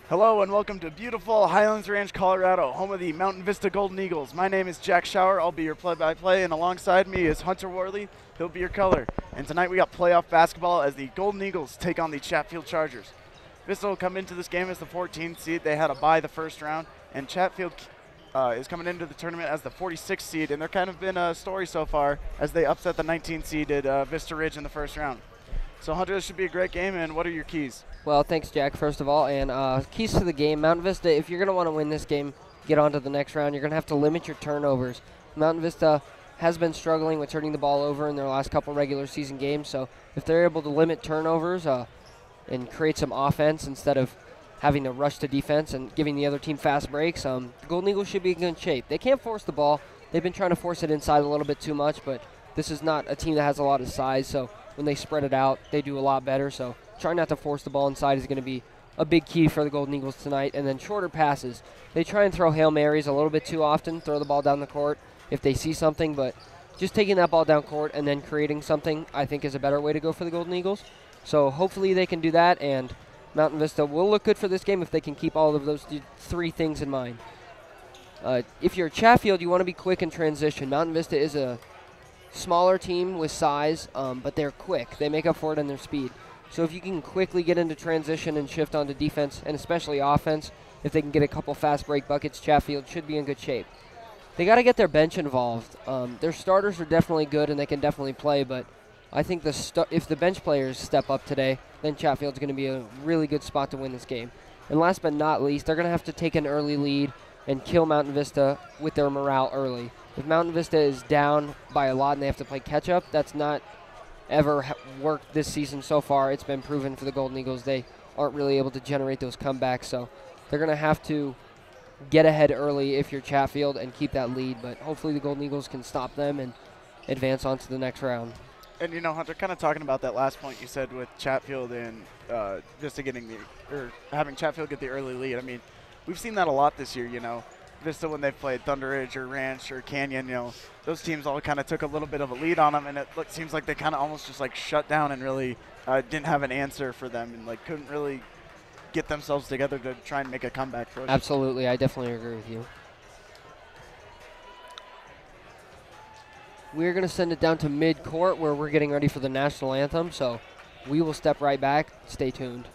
Hello and welcome to beautiful Highlands Ranch, Colorado, home of the Mountain Vista Golden Eagles. My name is Jack Schauer. I'll be your play-by-play, and alongside me is Hunter Worley. He'll be your color. And tonight we got playoff basketball as the Golden Eagles take on the Chatfield Chargers. Vista will come into this game as the 14th seed. They had a bye the first round, and Chatfield is coming into the tournament as the 46th seed, and they're kind of been a story so far as they upset the 19th seeded Vista Ridge in the first round. So Hunter, this should be a great game, and what are your keys? Well, thanks, Jack, first of all. And keys to the game, Mountain Vista, if you're going to want to win this game, get on to the next round, you're going to have to limit your turnovers. Mountain Vista has been struggling with turning the ball over in their last couple regular season games, so if they're able to limit turnovers and create some offense instead of having to rush to defense and giving the other team fast breaks, the Golden Eagles should be in good shape. They can't force the ball. They've been trying to force it inside a little bit too much, but this is not a team that has a lot of size, so when they spread it out, they do a lot better. So trying not to force the ball inside is going to be a big key for the Golden Eagles tonight. And then shorter passes. They try and throw Hail Marys a little bit too often, throw the ball down the court if they see something, but just taking that ball down court and then creating something, I think, is a better way to go for the Golden Eagles. So hopefully they can do that, and Mountain Vista will look good for this game if they can keep all of those three things in mind. If you're Chatfield, you want to be quick in transition. Mountain Vista is a smaller team with size, but they're quick. They make up for it in their speed. So if you can quickly get into transition and shift onto defense, and especially offense, if they can get a couple fast break buckets, Chatfield should be in good shape. They got to get their bench involved. Their starters are definitely good, and they can definitely play, but I think if the bench players step up today, then Chatfield's going to be a really good spot to win this game. And last but not least, they're going to have to take an early lead and kill Mountain Vista with their morale early. If Mountain Vista is down by a lot and they have to play catch-up, that's not ever worked this season so far. It's been proven for the Golden Eagles. They aren't really able to generate those comebacks, so they're going to have to get ahead early if you're Chatfield and keep that lead, but hopefully the Golden Eagles can stop them and advance on to the next round. And, you know, Hunter, kind of talking about that last point you said with Chatfield and Vista having Chatfield get the early lead. I mean, we've seen that a lot this year, you know. Vista, when they've played Thunder Ridge or Ranch or Canyon, you know, those teams all kind of took a little bit of a lead on them, and it seems like they kind of almost just like shut down and really didn't have an answer for them and like couldn't really get themselves together to try and make a comeback push. Absolutely, I definitely agree with you. We're going to send it down to mid-court where we're getting ready for the national anthem, so we will step right back. Stay tuned.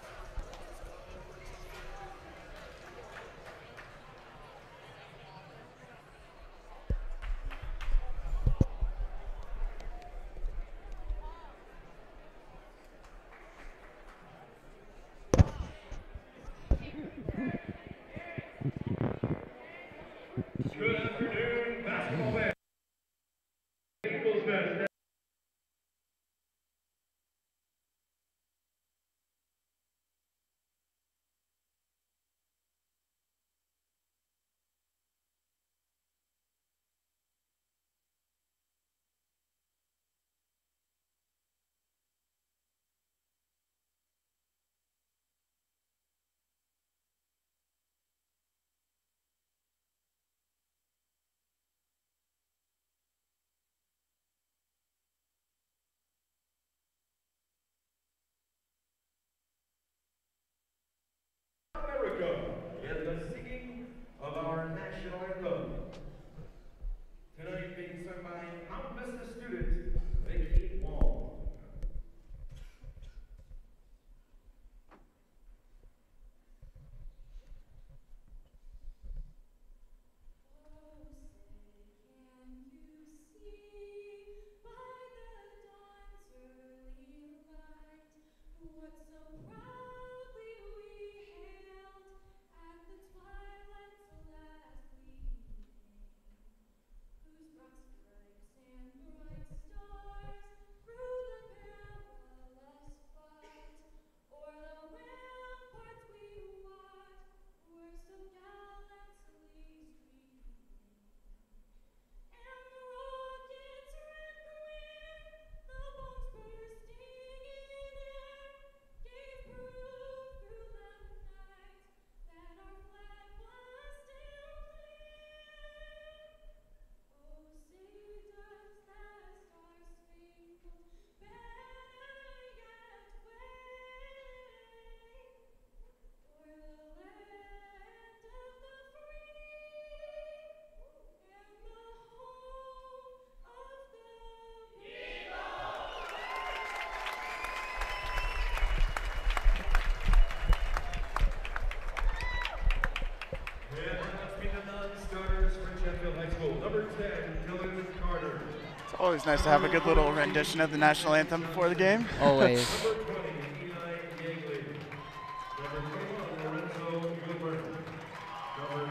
always nice to have a good little rendition of the national anthem before the game. Always.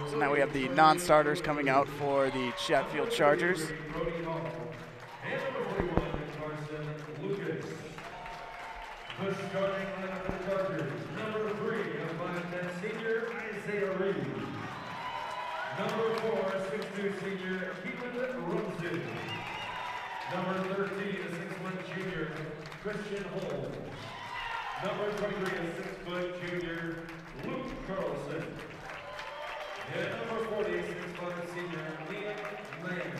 So now we have the non-starters coming out for the Chatfield Chargers. The starting lineup for the Chargers, number 3, a 5'10" senior, Isaiah Reed. Number 4, a 6'2" senior, Keelan Rumsey. Number 13, a 6'1" junior, Christian Holmes. Number 23, a 6' junior, Luke Carlson. And number 40, a 6'5" senior, Liam Mann.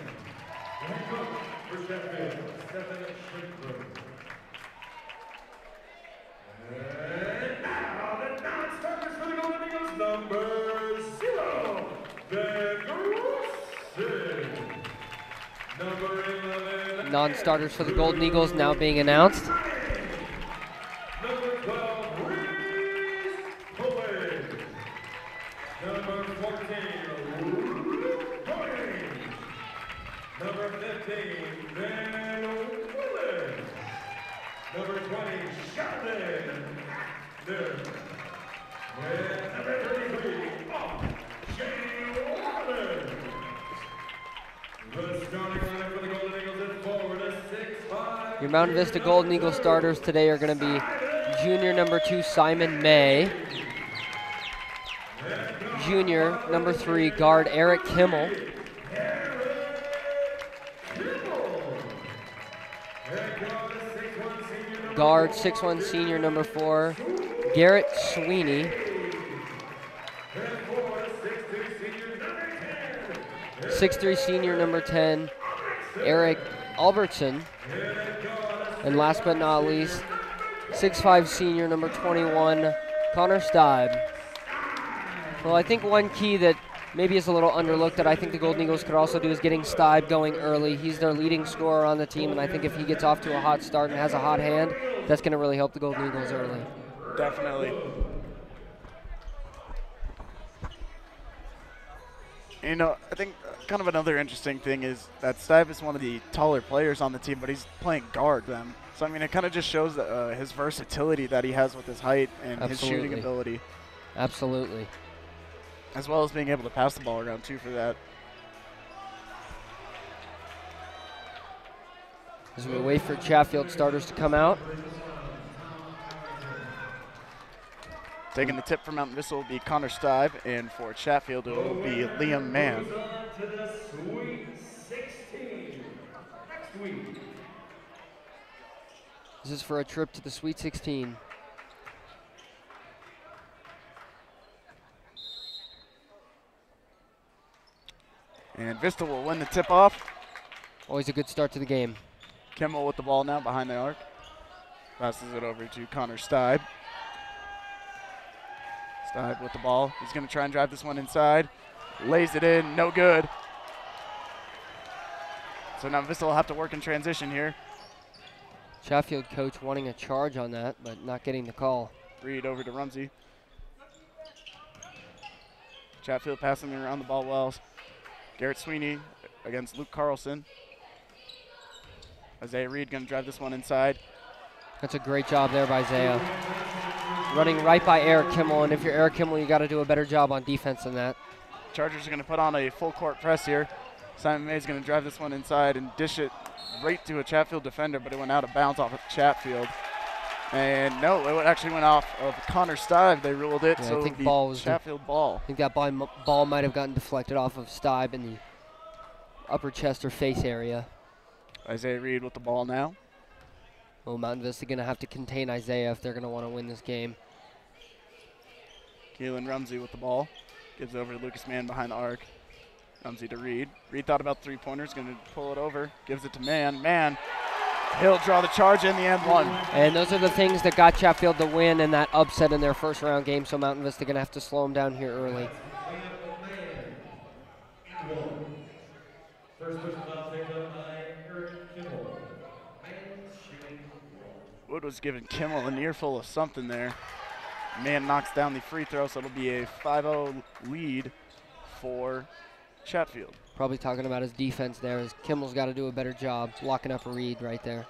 The head coach for Sheffield, Stephen Schindler. And now the non-starters for the Golden Eagles, number 0, Ben Grossi. Number 11. Non-starters for the Golden Eagles now being announced. Number 12, Reese Pulley. Number 14, Luke Coyne. Number 15, Ben Willis. Number 20, Sheldon Nick. And number 33, Jay Wallace. The starting lineup for the Golden Eagles is forward, a 6'5". Your Mountain Vista Golden Eagles starters today are going to be junior number 2, Simon May. Junior number 3, guard Eric Kimmel. Guard 6'1" senior number 4, Garrett Sweeney. 6'3" senior number 10, Eric Albertson. And last but not least, 6'5" senior number 21, Connor Steib. Well, I think one key that maybe is a little underlooked that I think the Golden Eagles could also do is getting Steib going early. He's their leading scorer on the team, and I think if he gets off to a hot start and has a hot hand, that's going to really help the Golden Eagles early. Definitely. You know, I think kind of another interesting thing is that Steib is one of the taller players on the team, but he's playing guard them. So, I mean, it kind of just shows that, his versatility that he has with his height and his shooting ability. Absolutely. As well as being able to pass the ball around, too, for that. As we wait for Chatfield starters to come out. Taking the tip from Mountain Vista will be Connor Steib, and for Chatfield it will be Liam Mann. To the Sweet 16 next week. This is for a trip to the Sweet 16. And Vista will win the tip-off. Always a good start to the game. Kimmel with the ball now behind the arc. Passes it over to Connor Steib. Steib with the ball. He's going to try and drive this one inside. Lays it in. No good. So now Vista will have to work in transition here. Chatfield coach wanting a charge on that, but not getting the call. Reed over to Rumsey. Chatfield passing around the ball well. Garrett Sweeney against Luke Carlson. Isaiah Reed going to drive this one inside. That's a great job there by Isaiah. Running right by Eric Kimmel, and if you're Eric Kimmel, you got to do a better job on defense than that. Chargers are going to put on a full court press here. Simon May is going to drive this one inside and dish it right to a Chatfield defender, but it went out of bounds off of Chatfield. And no, it actually went off of Connor Steib. They ruled it, Yeah, so I think the ball was Chatfield ball. I think that ball might have gotten deflected off of Steib in the upper chest or face area. Isaiah Reed with the ball now. Well, Mountain Vista going to have to contain Isaiah if they're going to want to win this game. Keelan Rumsey with the ball. Gives over to Lucas Mann behind the arc. Rumsey to Reed. Reed thought about three-pointers, going to pull it over. Gives it to Mann. Mann, he'll draw the charge in the end one. And those are the things that got Chatfield the win and that upset in their first round game, so Mountain Vista going to have to slow them down here early. First person out picked up by Eric Kimmel. Wood was giving Kimmel an earful of something there. Mann knocks down the free throw, so it'll be a 5-0 lead for Chatfield. Probably talking about his defense there, as Kimmel's got to do a better job locking up Reed right there.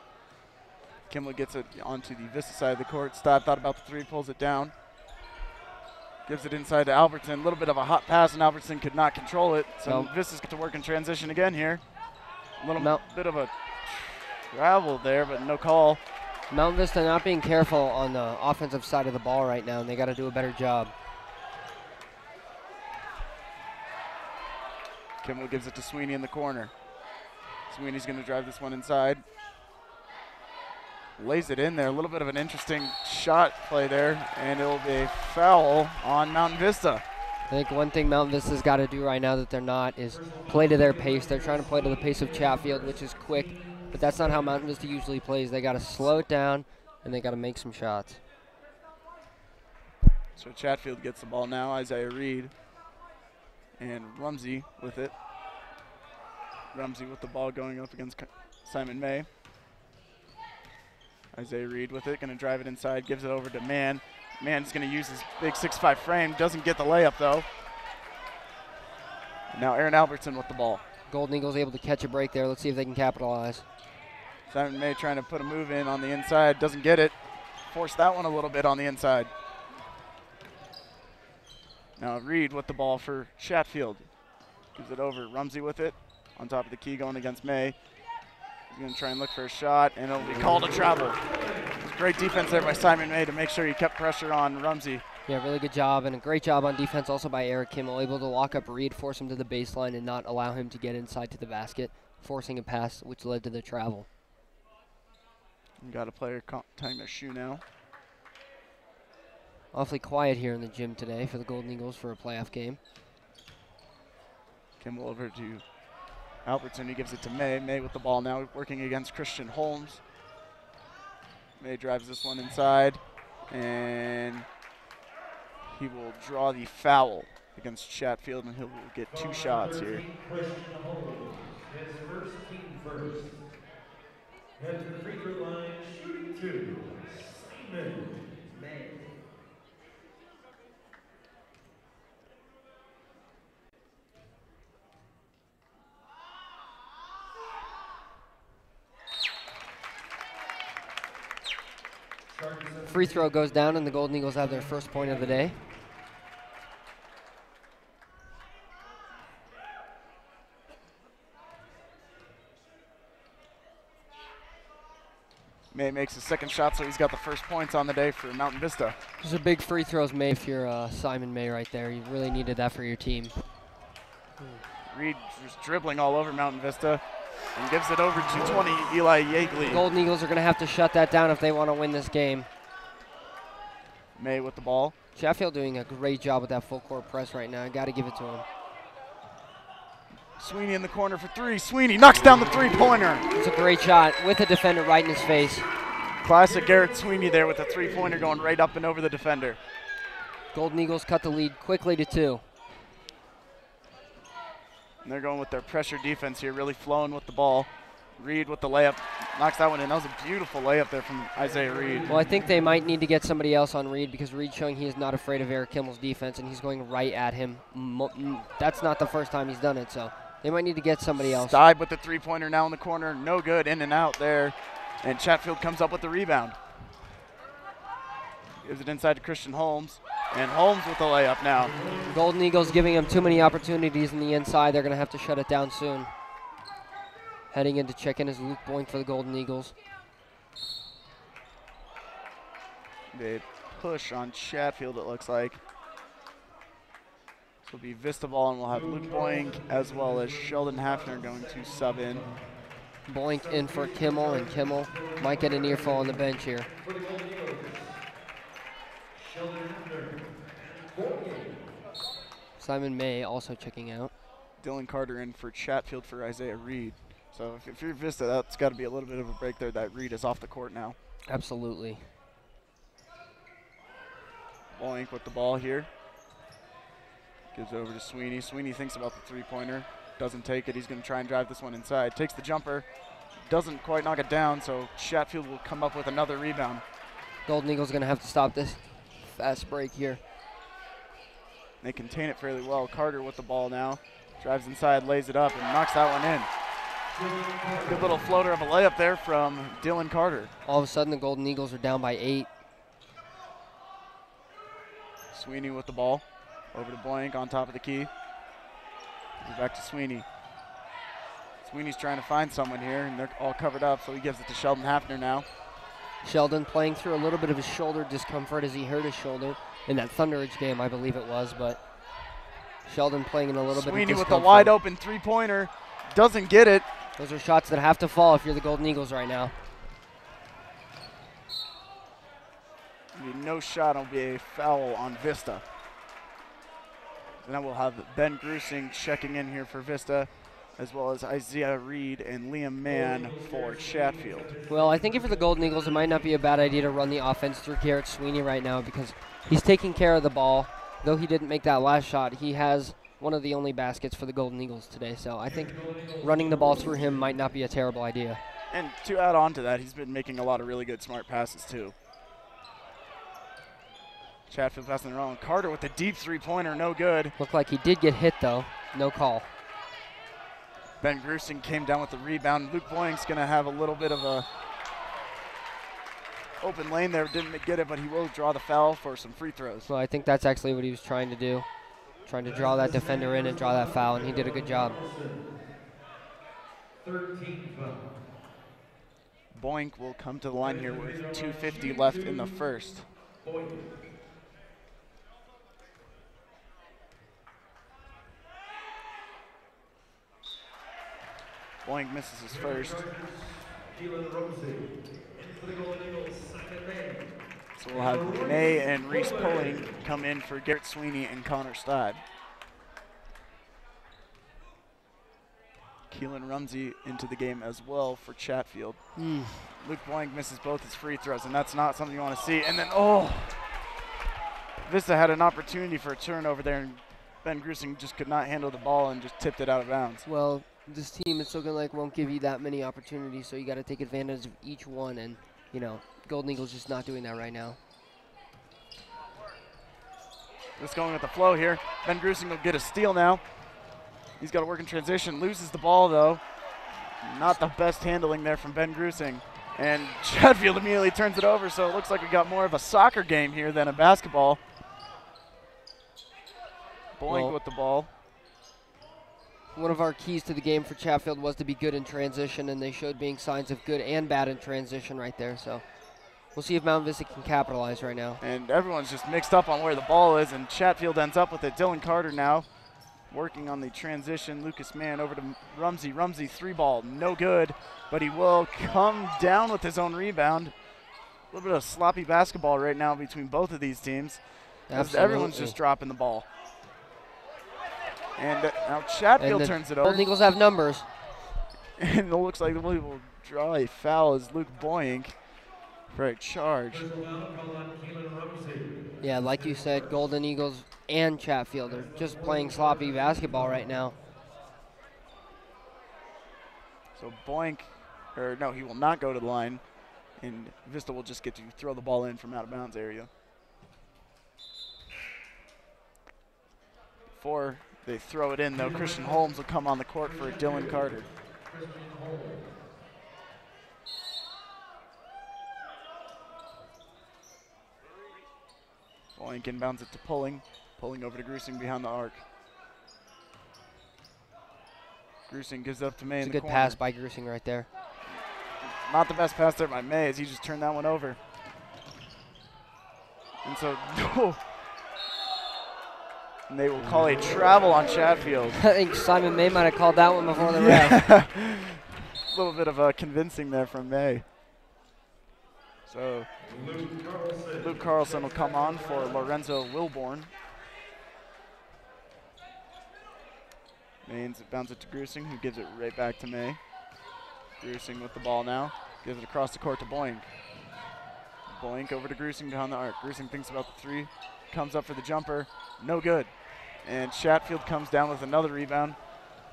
Kimmel gets it onto the Vista side of the court. Stad thought about the three, pulls it down. Gives it inside to Albertson. A little bit of a hot pass, and Albertson could not control it. So Vista's get to work in transition again here. A little bit of a travel there, but no call. Mount Vista not being careful on the offensive side of the ball right now, and they got to do a better job. Kimmel gives it to Sweeney in the corner. Sweeney's going to drive this one inside. Lays it in there. A little bit of an interesting shot play there, and it'll be a foul on Mountain Vista. I think one thing Mountain Vista's got to do right now that they're not is play to their pace. They're trying to play to the pace of Chatfield, which is quick, but that's not how Mountain Vista usually plays. They got to slow it down, and they got to make some shots. So Chatfield gets the ball now. Isaiah Reed and Rumsey with it. Rumsey with the ball going up against Simon May. Isaiah Reed with it, going to drive it inside, gives it over to Mann. Mann's going to use his big 6'5" frame, doesn't get the layup though. Now Aaron Albertson with the ball. Golden Eagles able to catch a break there. Let's see if they can capitalize. Simon May trying to put a move in on the inside, doesn't get it. Forced that one a little bit on the inside. Now Reed with the ball for Chatfield. Gives it over. Rumsey with it. On top of the key going against May. He's going to try and look for a shot, and it'll be called a travel. Great defense there by Simon May to make sure he kept pressure on Rumsey. Yeah, really good job, and a great job on defense also by Eric Kimmel, able to lock up Reed, force him to the baseline, and not allow him to get inside to the basket, forcing a pass which led to the travel. We've got a player tying their shoe now. Awfully quiet here in the gym today for the Golden Eagles for a playoff game. Kimmel over to Albertson. He gives it to May. May with the ball now, working against Christian Holmes. May drives this one inside, and he will draw the foul against Chatfield, and he'll get 2 shots here. Christian Holmes, his first team first. Head to the free throw line, shooting 2, Simon May. Free throw goes down, and the Golden Eagles have their first point of the day. May makes his second shot, so he's got the first points on the day for Mountain Vista. Those are big free throws, May, if you're Simon May right there. You really needed that for your team. Reed was dribbling all over Mountain Vista and gives it over to 20 Eli Yeagley. The Golden Eagles are going to have to shut that down if they want to win this game. May with the ball. Chatfield doing a great job with that full court press right now. Got to give it to him. Sweeney in the corner for 3. Sweeney knocks down the three-pointer. It's a great shot with the defender right in his face. Classic Garrett Sweeney there with the three-pointer going right up and over the defender. Golden Eagles cut the lead quickly to 2. And they're going with their pressure defense here, really flowing with the ball. Reed with the layup, knocks that one in. That was a beautiful layup there from Isaiah Reed. Well, I think they might need to get somebody else on Reed because Reed's showing he is not afraid of Eric Kimmel's defense, and he's going right at him. That's not the first time he's done it, so they might need to get somebody else. Stibe with the three-pointer now in the corner. No good, in and out there. And Chatfield comes up with the rebound. Gives it inside to Christian Holmes. And Holmes with the layup now. Golden Eagles giving him too many opportunities in the inside. They're going to have to shut it down soon. Heading in to check in is Luke Boink for the Golden Eagles. They push on Chatfield, it looks like. This will be Vista ball, and we'll have Luke Boink as well as Sheldon Hafner going to sub in. Boink in for Kimmel, and Kimmel might get an earful on the bench here. Simon May also checking out. Dylan Carter in for Chatfield for Isaiah Reed. So if you're Vista, that's got to be a little bit of a break there. That Reed is off the court now. Absolutely. Boink with the ball here. Gives it over to Sweeney. Sweeney thinks about the three-pointer. Doesn't take it. He's going to try and drive this one inside. Takes the jumper. Doesn't quite knock it down, so Chatfield will come up with another rebound. Golden Eagles going to have to stop this fast break here. They contain it fairly well. Carter with the ball now. Drives inside, lays it up, and knocks that one in. Good little floater of a layup there from Dylan Carter. All of a sudden, the Golden Eagles are down by 8. Sweeney with the ball. Over to Blank on top of the key. Back to Sweeney. Sweeney's trying to find someone here, and they're all covered up, so he gives it to Sheldon Hafner now. Sheldon playing through a little bit of his shoulder discomfort as he hurt his shoulder in that Thunder Ridge game, I believe it was, but Sheldon playing in a little bit of discomfort. Sweeney with the wide open three-pointer. Doesn't get it. Those are shots that have to fall if you're the Golden Eagles right now. No shot will be a foul on Vista. And then we'll have Ben Grusing checking in here for Vista, as well as Isaiah Reed and Liam Mann for Chatfield. Well, I think if you're the Golden Eagles, it might not be a bad idea to run the offense through Garrett Sweeney right now because he's taking care of the ball. Though he didn't make that last shot, he has one of the only baskets for the Golden Eagles today. So I think running the ball through him might not be a terrible idea. And to add on to that, he's been making a lot of really good smart passes too. Chatfield passing the wrong. Carter with the deep three-pointer, no good. Looked like he did get hit though, no call. Ben Grusing came down with the rebound. Luke Boying's gonna have a little bit of a open lane there, didn't get it, but he will draw the foul for some free throws. Well, I think that's actually what he was trying to do. Trying to draw that defender in and draw that foul, and he did a good job. 13 foul. Boink will come to the line here with 2:50 left in the first. Boink misses his first. So we'll have May and Reese Pulling come in for Garrett Sweeney and Connor Steib. Keelan Rumsey into the game as well for Chatfield. Luke Boink misses both his free throws, and that's not something you want to see. And then, Vista had an opportunity for a turnover there, and Ben Grusing just could not handle the ball and just tipped it out of bounds. Well, this team is looking like won't give you that many opportunities, so you got to take advantage of each one, and you know, Golden Eagles just not doing that right now. Just going with the flow here. Ben Grusing will get a steal now. He's got to work in transition, loses the ball though. Not the best handling there from Ben Grusing. And Chatfield immediately turns it over, so it looks like we got more of a soccer game here than a basketball. Boink with the ball. One of our keys to the game for Chatfield was to be good in transition, and they showed being signs of good and bad in transition right there. So we'll see if Mount Vista can capitalize right now. And everyone's just mixed up on where the ball is, and Chatfield ends up with it. Dylan Carter now working on the transition. Lucas Mann over to Rumsey. Rumsey three ball, no good, but he will come down with his own rebound. A little bit of sloppy basketball right now between both of these teams. Everyone's just dropping the ball. And now Chatfield turns it over. Golden Eagles have numbers. And it looks like we will draw a foul as Luke Boink for a charge. Yeah, like you said, Golden Eagles and Chatfield are just playing sloppy basketball right now. So Boink, or no, he will not go to the line. And Vista will just get to throw the ball in from out of bounds area. Before they throw it in, though, Christian Holmes will come on the court for Dylan Carter. Boink inbounds it to Pulling. Pulling over to Grusing behind the arc. Grusing gives up to May in the corner. It's a good pass by Grusing right there. Not the best pass there by May as he just turned that one over. And so, and they will call a travel on Chatfield. I think Simon May might have called that one before the ref. A little bit of convincing there from May. So Luke Carlson will come on for Lorenzo Wilborn. May bounce it to Grusing, who gives it right back to May. Grusing with the ball now. Gives it across the court to Boink. Boink over to Grusing behind the arc. Grusing thinks about the three. Comes up for the jumper. No good. And Chatfield comes down with another rebound.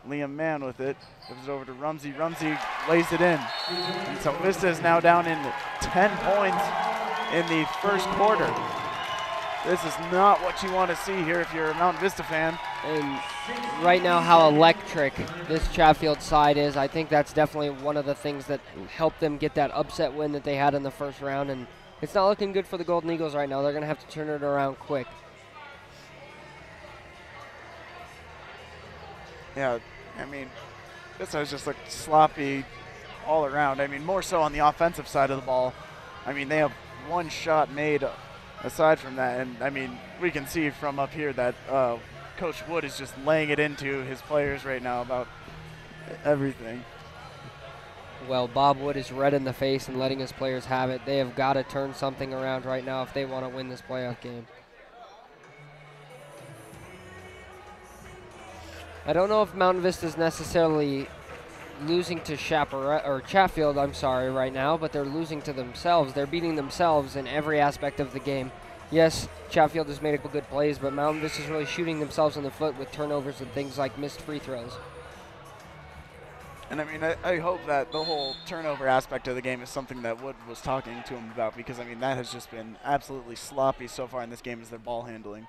Liam Mann with it. Gives it over to Rumsey. Rumsey lays it in. And so Vista is now down in 10 points in the first quarter. This is not what you want to see here if you're a Mount Vista fan. and right now how electric this Chatfield side is, I think that's definitely one of the things that helped them get that upset win that they had in the first round. And it's not looking good for the Golden Eagles right now. They're going to have to turn it around quick. Yeah, I mean, this has just looked sloppy all around. I mean, more so on the offensive side of the ball. I mean, they have one shot made aside from that. And, I mean, we can see from up here that Coach Wood is just laying it into his players right now about everything. Well, Bob Wood is red in the face and letting his players have it. They have got to turn something around right now if they want to win this playoff game. I don't know if Mountain Vista is necessarily losing to Chatfield, right now, but they're losing to themselves. They're beating themselves in every aspect of the game. Yes, Chatfield has made good plays, but Mountain Vista is really shooting themselves in the foot with turnovers and things like missed free throws. And I mean, I hope that the whole turnover aspect of the game is something that Wood was talking to him about, because I mean, that has just been absolutely sloppy so far in this game as their ball handling.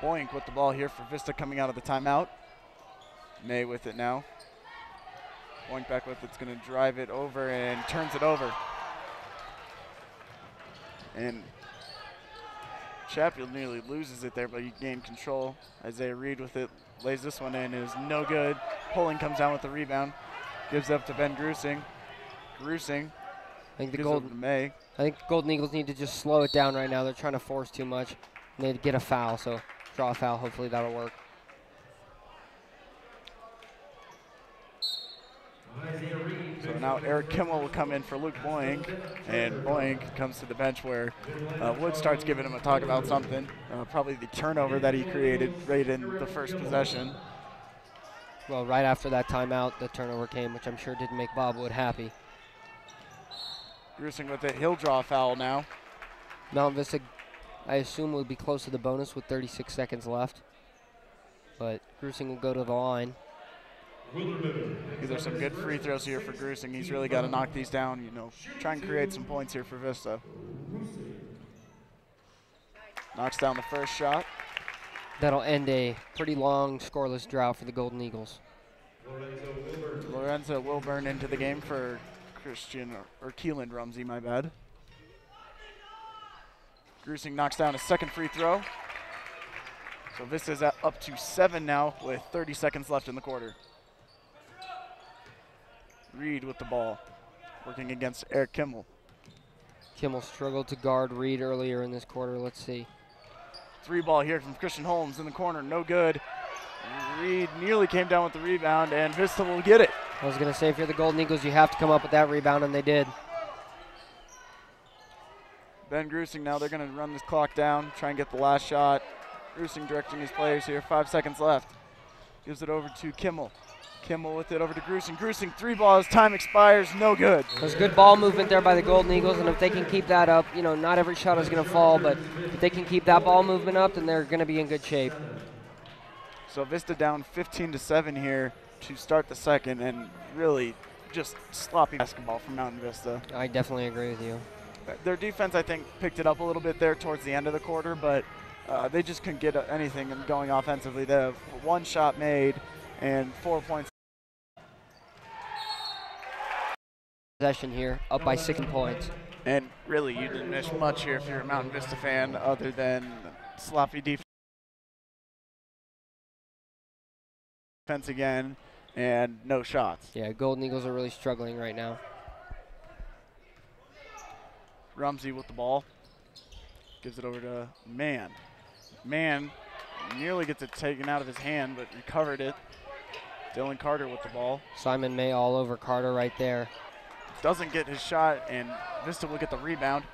Boink with the ball here for Vista coming out of the timeout. May with it now. Boink back with it's going to drive it over and turns it over. And Chatfield nearly loses it there, but he gained control. Isaiah Reed with it, lays this one in, is no good. Pulling comes down with the rebound. Gives up to Ben Grusing. Grusing I think the gives over to May. I think the Golden Eagles need to just slow it down right now. They're trying to force too much. And they get a foul, so draw a foul. Hopefully that'll work. So now Eric Kimmel will come in for Luke Boink, and Boink comes to the bench where Wood starts giving him a talk about something, probably the turnover that he created right in the first possession. Well, right after that timeout, the turnover came, which I'm sure didn't make Bob Wood happy. Grusing with it, he'll draw a foul now. Mountain Vista, I assume, will be close to the bonus with 36 seconds left. But Grusing will go to the line. These are some good free throws here for Grusing. He's really got to knock these down, try and create some points here for Vista. Knocks down the first shot. That'll end a pretty long scoreless drought for the Golden Eagles. Lorenzo Wilburn into the game for Keelan Rumsey, my bad. Grusing knocks down a second free throw. So Vista's up to 7 now with 30 seconds left in the quarter. Reed with the ball, working against Eric Kimmel. Kimmel struggled to guard Reed earlier in this quarter. Let's see. 3 ball here from Christian Holmes in the corner, no good. Reed nearly came down with the rebound, and Vista will get it. I was going to say, if you're the Golden Eagles, you have to come up with that rebound, and they did. Ben Grusing now, they're going to run this clock down, try and get the last shot. Grusing directing his players here, 5 seconds left. Gives it over to Kimmel. Kimmel with it over to Grusing. Grusing 3 balls, time expires, no good. There's good ball movement there by the Golden Eagles, and if they can keep that up, not every shot is going to fall, but if they can keep that ball movement up, then they're going to be in good shape. So Vista down 15-7 here to start the second, and really just sloppy basketball from Mountain Vista. I definitely agree with you. Their defense, I think, picked it up a little bit there towards the end of the quarter, but they just couldn't get anything going offensively. They have 1 shot made and 4 points. Possession here, up by 6 points. And really, you didn't miss much here if you're a Mountain Vista fan, other than sloppy defense again and no shots. Yeah, Golden Eagles are really struggling right now. Rumsey with the ball. Gives it over to Mann. Mann nearly gets it taken out of his hand, but recovered it. Dylan Carter with the ball. Simon May all over Carter right there. Doesn't get his shot, and Vista will get the rebound.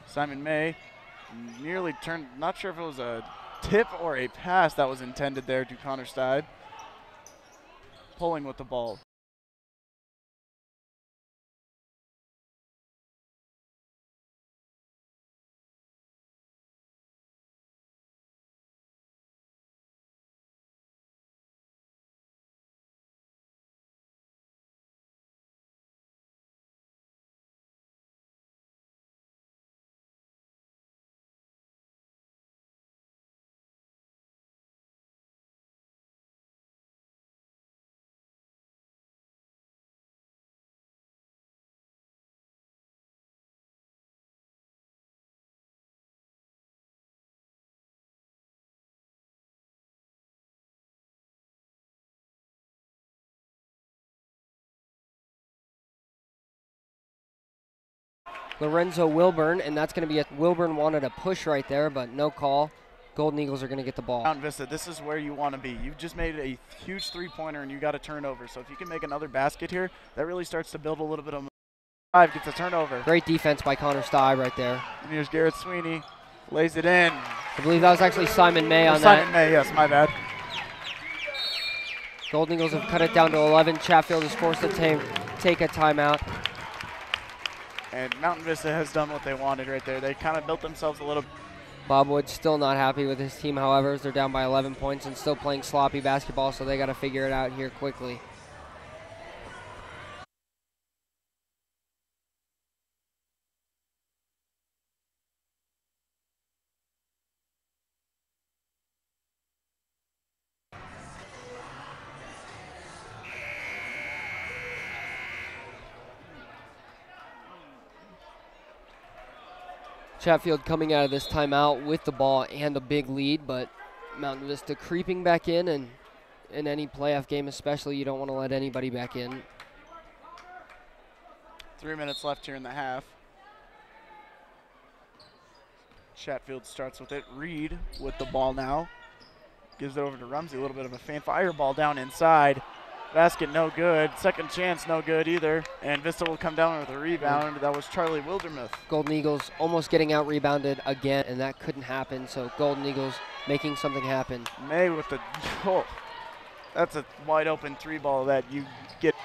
Simon May nearly turned, not sure if it was a tip or a pass that was intended there to Connor Steid. Pulling with the ball. Lorenzo Wilburn, and that's going to be Wilburn wanted a push right there, but no call. Golden Eagles are going to get the ball. Mountain Vista, this is where you want to be. You've just made a huge three-pointer, and you got a turnover. So if you can make another basket here, that really starts to build a little bit of. Five gets a turnover. Great defense by Connor Stibe right there. And here's Garrett Sweeney, lays it in. I believe that was actually Simon May on Simon that. May, yes, my bad. Golden Eagles have cut it down to 11. Chatfield is forced to take a timeout. And Mountain Vista has done what they wanted right there. They kind of built themselves a little. Bob Wood still not happy with his team, however, as they're down by 11 points and still playing sloppy basketball, so they got to figure it out here quickly. Chatfield coming out of this timeout with the ball and a big lead, but Mountain Vista creeping back in any playoff game especially, you don't want to let anybody back in. 3 minutes left here in the half. Chatfield starts with it. Reed with the ball now. Gives it over to Rumsey. A little bit of a fan fireball down inside. Basket no good. Second chance no good either. And Vista will come down with a rebound. That was Charlie Wildermuth. Golden Eagles almost getting out rebounded again, and that couldn't happen. So Golden Eagles making something happen. May with the, oh, that's a wide open three ball that you get.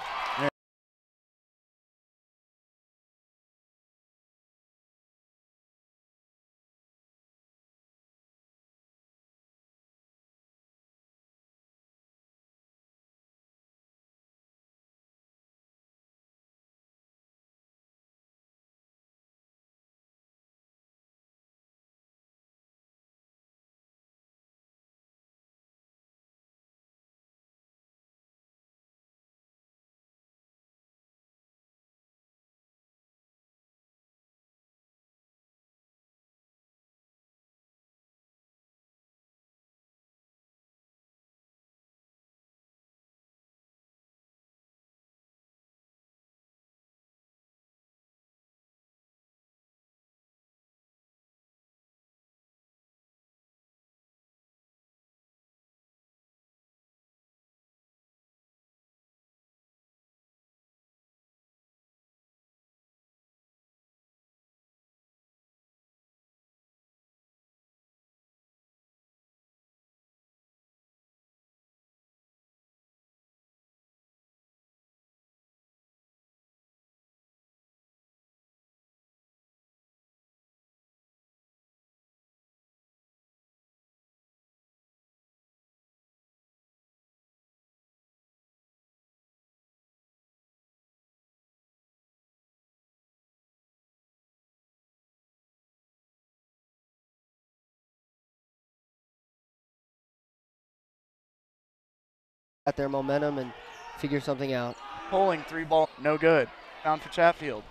At their momentum and figure something out. Pulling three ball, no good. Found for Chatfield.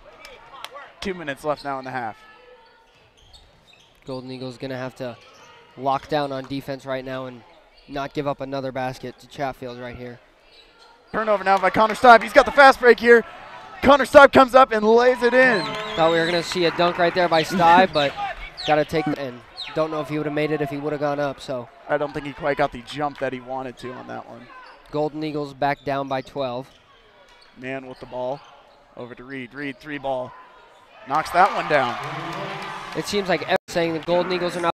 2 minutes left now in the half. Golden Eagles going to have to lock down on defense right now and not give up another basket to Chatfield right here. Turnover now by Connor Stipe. He's got the fast break here. Connor Stipe comes up and lays it in. Thought we were going to see a dunk right there by Stipe, but got to take it in. Don't know if he would have made it if he would have gone up. So I don't think he quite got the jump that he wanted to on that one. Golden Eagles back down by 12. Man with the ball. Over to Reed. Reed, three ball. Knocks that one down. It seems like everyone's saying the Golden Eagles are not.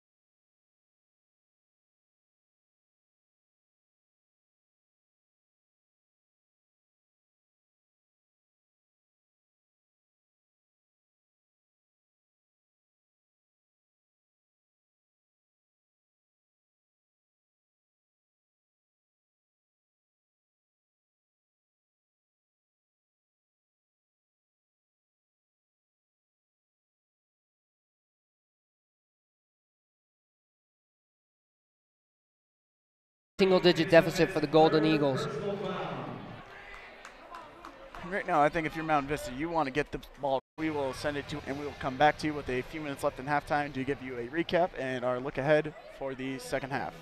Single-digit deficit for the Golden Eagles. Right now, I think if you're Mountain Vista, you want to get the ball. We will send it to, and we will come back to you with a few minutes left in halftime to give you a recap and our look ahead for the second half.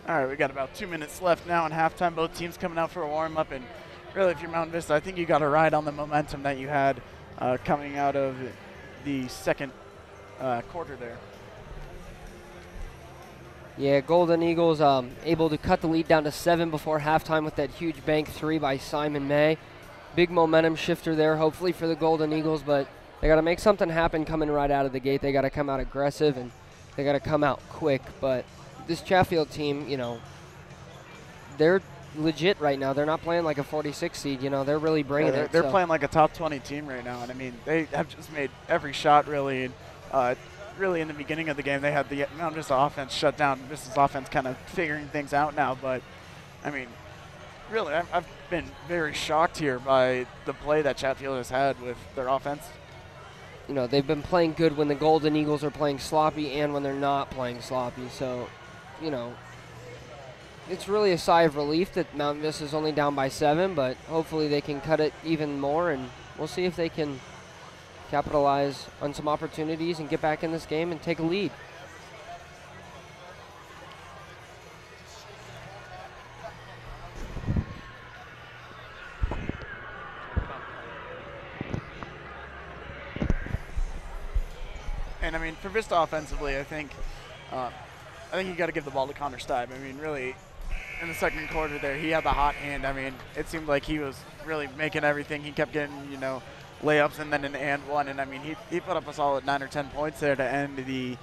All right, we got about 2 minutes left now in halftime. Both teams coming out for a warm-up, and really, if you're Mountain Vista, I think you got to ride on the momentum that you had coming out of the second quarter there. Yeah, Golden Eagles able to cut the lead down to 7 before halftime with that huge bank 3 by Simon May. Big momentum shifter there, hopefully for the Golden Eagles, but they got to make something happen coming right out of the gate. They got to come out aggressive and they got to come out quick. But this Chatfield team, you know, they're legit right now. They're not playing like a 46 seed. You know, they're really bringing it. They're playing like a top 20 team right now, and I mean, they have just made every shot really. And, really in the beginning of the game, they had the Mountain Vista offense shut down. Vista's offense kind of figuring things out now, but I mean, really, I've been very shocked here by the play that Chatfield has had with their offense. You know, they've been playing good when the Golden Eagles are playing sloppy and when they're not playing sloppy. So, you know, it's really a sigh of relief that Mountain Vista is only down by 7, but hopefully they can cut it even more, and we'll see if they can capitalize on some opportunities and get back in this game and take a lead. And I mean, for Vista offensively, I think you got to give the ball to Connor Stibe. I mean, really, in the second quarter there, he had the hot hand. I mean, it seemed like he was really making everything. He kept getting, you know, layups and then an and one. And I mean, he put up a solid 9 or 10 points there to end the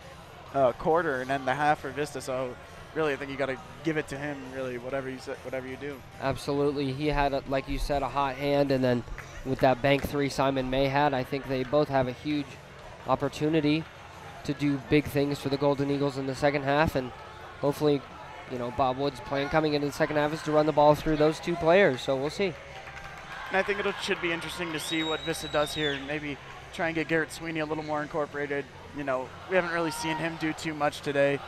quarter and end the half for Vista. So really, I think you got to give it to him. Really, whatever you do. Absolutely, he had, like you said, a hot hand, and then with that bank 3 Simon May had, I think they both have a huge opportunity to do big things for the Golden Eagles in the second half, and hopefully, you know, Bob Wood's plan coming into the second half is to run the ball through those 2 players, so we'll see. And I think it should be interesting to see what Vista does here and maybe try and get Garrett Sweeney a little more incorporated. You know, we haven't really seen him do too much today.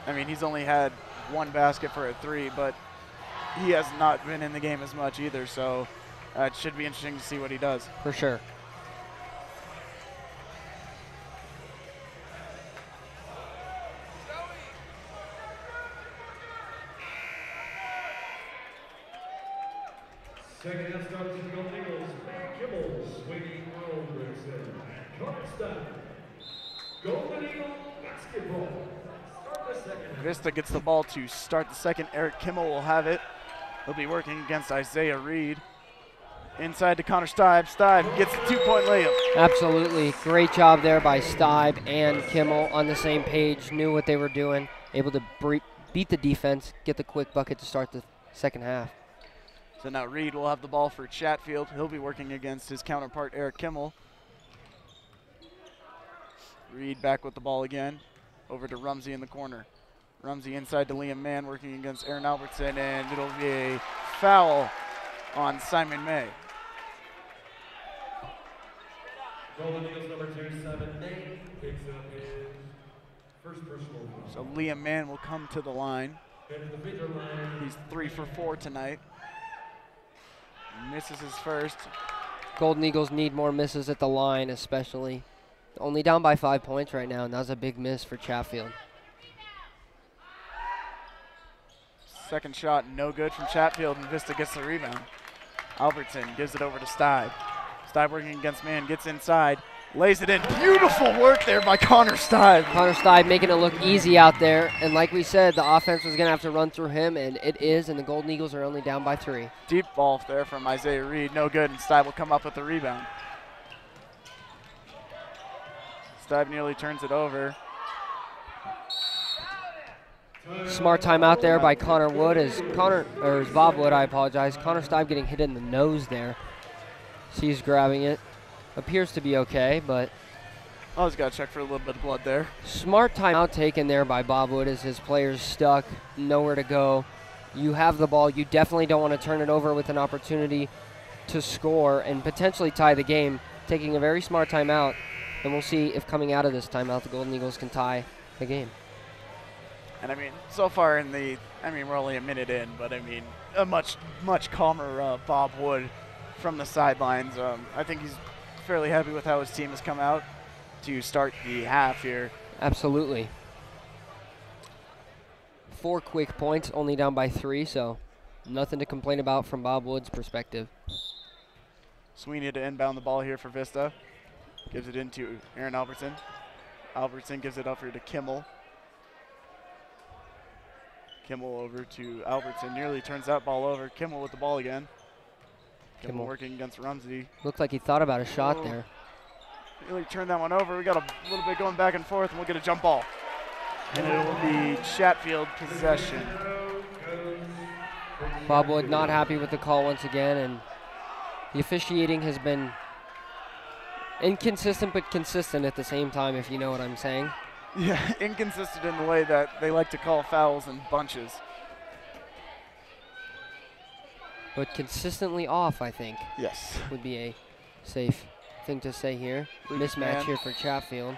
I mean, he's only had 1 basket for a 3, but he has not been in the game as much either, so it should be interesting to see what he does. For sure. Second half starts in Golden Eagles. Kimmel, Sweeney, Aldrichson, Connor Stibe. Golden Eagle basketball. Start the second half. Vista gets the ball to start the second. Eric Kimmel will have it. He'll be working against Isaiah Reed. Inside to Connor Stibe. Stibe gets the 2-point layup. Absolutely. Great job there by Stibe and Kimmel on the same page, knew what they were doing, able to beat the defense, get the quick bucket to start the second half. So now Reed will have the ball for Chatfield. He'll be working against his counterpart, Eric Kimmel. Reed back with the ball again. Over to Rumsey in the corner. Rumsey inside to Liam Mann working against Aaron Albertson, and it'll be a foul on Simon May. Golden Eagles number 2, Simon May, picks up his first personal foul. So Liam Mann will come to the line. And to the free throw line. He's 3 for 4 tonight. Misses his first. Golden Eagles need more misses at the line, especially. Only down by 5 points right now, and that was a big miss for Chatfield. Second shot, no good from Chatfield, and Vista gets the rebound. Albertson gives it over to Stibe. Stibe working against Mann, gets inside, lays it in. Beautiful work there by Connor Stibe. Connor Stibe making it look easy out there, and like we said, the offense was going to have to run through him, and it is, and the Golden Eagles are only down by 3. Deep ball there from Isaiah Reed, no good, and Stibe will come up with the rebound. Stibe nearly turns it over. Smart timeout there by Connor Wood, as Bob Wood, I apologize. Connor Stibe getting hit in the nose there. Sees grabbing it. Appears to be okay, but Always got to check for a little bit of blood there. smart timeout taken there by Bob Wood as his players stuck, nowhere to go. You have the ball. You definitely don't want to turn it over with an opportunity to score and potentially tie the game. Taking a very smart timeout, and we'll see if coming out of this timeout the Golden Eagles can tie the game. And I mean, so far we're only a minute in, but I mean, a much calmer Bob Wood from the sidelines. I think he's fairly happy with how his team has come out to start the half here. Absolutely. 4 quick points, only down by 3, so nothing to complain about from Bob Wood's perspective. Sweeney to inbound the ball here for Vista. Gives it into Aaron Albertson. Albertson gives it up here to Kimmel. Kimmel over to Albertson. Nearly turns that ball over. Kimmel with the ball again. Kimmel working against Rumsey. Looked like he thought about a shot there. Nearly turned that one over. We got a little bit going back and forth, and we'll get a jump ball. And it will be Chatfield possession. Bob Wood not happy with the call once again, and the officiating has been inconsistent but consistent at the same time, if you know what I'm saying. Yeah, inconsistent in the way that they like to call fouls in bunches. But consistently off, I think. Yes. Would be a safe thing to say here. Mismatch here for Chatfield.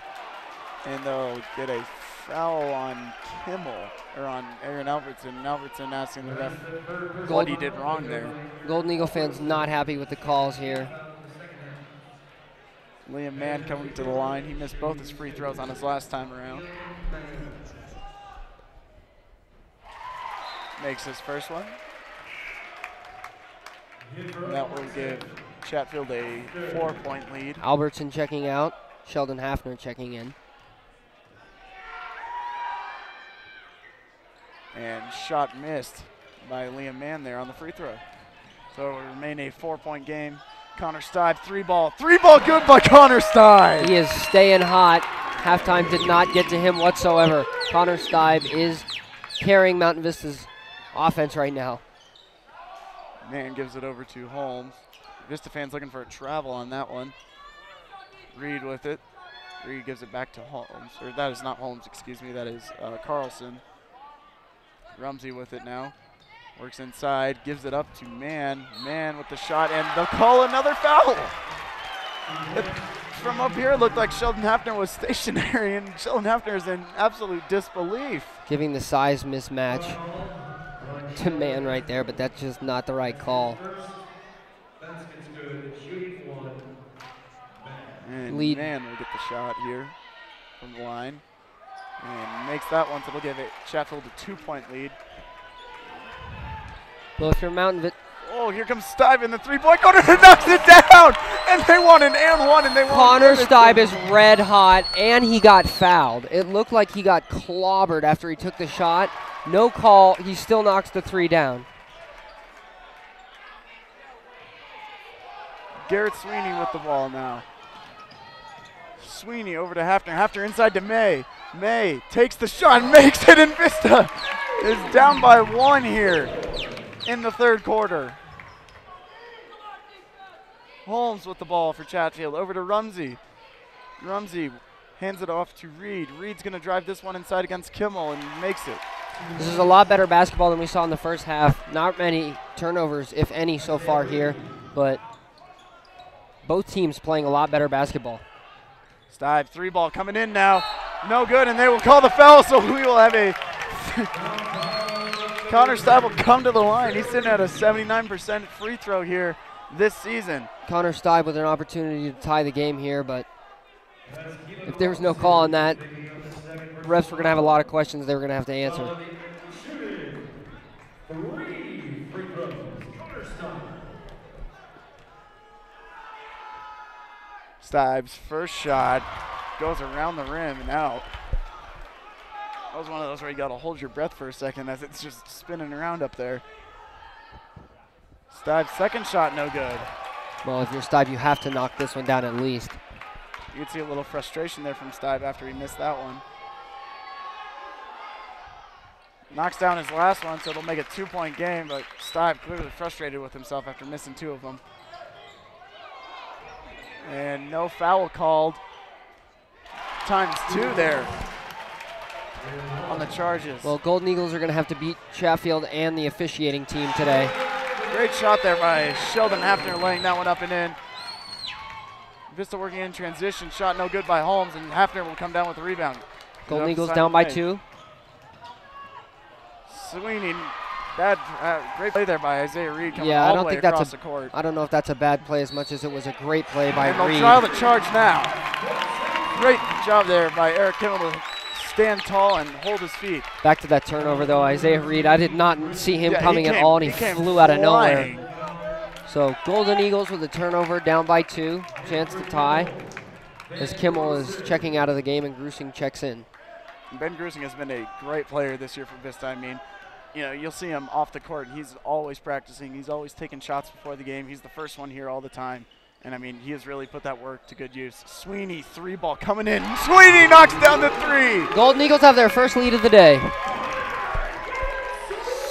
And they'll get a foul on Kimmel, or on Aaron Albertson. Albertson asking the ref what he did wrong there. Golden Eagle fans not happy with the calls here. Liam Mann coming to the line. He missed both his free throws on his last time around. Makes his first one. And that will give Chatfield a 4-point lead. Albertson checking out. Sheldon Hafner checking in. And shot missed by Liam Mann there on the free throw. So it will remain a 4-point game. Connor Stibe, 3-ball. 3-ball good by Connor Stibe. He is staying hot. Halftime did not get to him whatsoever. Connor Stibe is carrying Mountain Vista's offense right now. Mann gives it over to Holmes. Vista fans looking for a travel on that one. Reed with it. Reed gives it back to Holmes. Or that is not Holmes, excuse me. That is Carlson. Rumsey with it now. Works inside, gives it up to Mann. Mann with the shot, and they'll call another foul. From up here, it looked like Sheldon Hafner was stationary, and Sheldon Hafner is in absolute disbelief. Giving the size mismatch to Mann right there, but that's just not the right call. And Lead. Mann will get the shot here from the line. And makes that one, so they'll give it Chatfield a 2-point lead. Well, if you're Mountain Vista, Oh, here comes Stibe in the 3-point corner and knocks it down. And they won an and one, and they won. Connor Stibe is red hot, and he got fouled. It looked like he got clobbered after he took the shot. No call. He still knocks the 3 down. Garrett Sweeney with the ball now. Sweeney over to Hafner. Hafner inside to May. May takes the shot, makes it, and Vista is down by 1 here in the 3rd quarter. Holmes with the ball for Chatfield. Over to Rumsey. Rumsey hands it off to Reed. Reed's going to drive this one inside against Kimmel and makes it. This is a lot better basketball than we saw in the first half. Not many turnovers, if any, so far here, but both teams playing a lot better basketball. Stibe, 3-ball coming in now. No good, and they will call the foul, so we will have a Connor Stibe will come to the line. He's sitting at a 79% free throw here this season. Connor Stibe with an opportunity to tie the game here, but if there was no call on that, refs were going to have a lot of questions they were going to have to answer. Stibe's first shot goes around the rim and out. That was one of those where you got to hold your breath for a second as it's just spinning around up there. Stibe's second shot, no good. Well, if you're Stibe, you have to knock this one down at least. You can see a little frustration there from Stibe after he missed that one. Knocks down his last one, so it'll make a 2-point game, but Stibe clearly frustrated with himself after missing 2 of them. And no foul called. ×2 there on the charges. Well, Golden Eagles are going to have to beat Chatfield and the officiating team today. Great shot there by Sheldon Hafner, laying that one up and in. Vista working in transition. Shot no good by Holmes, and Hafner will come down with the rebound. Golden Eagles down by 2. Sweeney, great play there by Isaiah Reed coming Yeah, all I don't the way think that's across the court. I don't know if that's a bad play as much as it was a great play by And they'll Reed. trial the charge now. Great job there by Eric Kimmel to stand tall and hold his feet. Back to that turnover, though. Isaiah Reed, I did not see him Yeah, coming he at came- all, and he came flew out of flying. nowhere. So Golden Eagles with a turnover, down by 2, chance to tie. As Kimmel is checking out of the game and Grusing checks in. Ben Grusing has been a great player this year for Vista. I mean, you know, you'll see him off the court. He's always practicing. He's always taking shots before the game. He's the first one here all the time. And, I mean, he has really put that work to good use. Sweeney, 3-ball coming in. Sweeney knocks down the 3. Golden Eagles have their first lead of the day.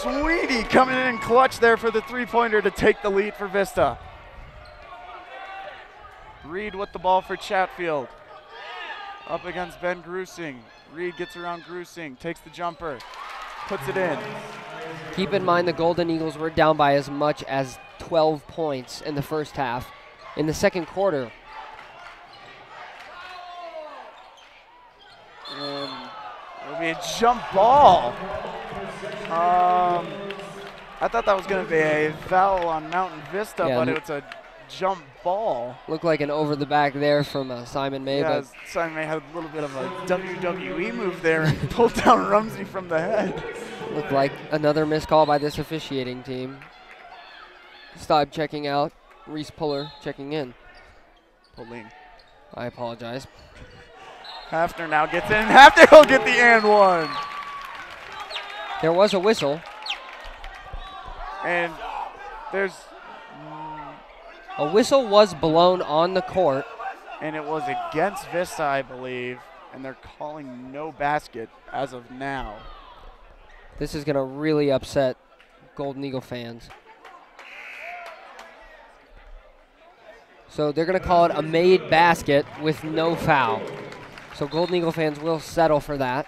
Sweeney coming in clutch there for the 3-pointer to take the lead for Vista. Reed with the ball for Chatfield. Up against Ben Grusing. Reed gets around Grusing, takes the jumper, puts it in. Keep in mind the Golden Eagles were down by as much as 12 points in the first half. In the second quarter, And it'll be a jump ball. I thought that was going to be a foul on Mountain Vista, Yeah, but it's a jump ball. looked like an over the back there from Simon May, Yeah, but Simon May had a little bit of a WWE move there and pulled down Rumsey from the head. looked like another missed call by this officiating team. Staub checking out, Reese Puller checking in. Pulling. I apologize. Hafner now gets in. Hafner will get the and one. There was a whistle. And there's, A whistle was blown on the court. and it was against Vista, I believe, and they're calling no basket as of now. This is going to really upset Golden Eagle fans. So they're going to call it a made basket with no foul. So Golden Eagle fans will settle for that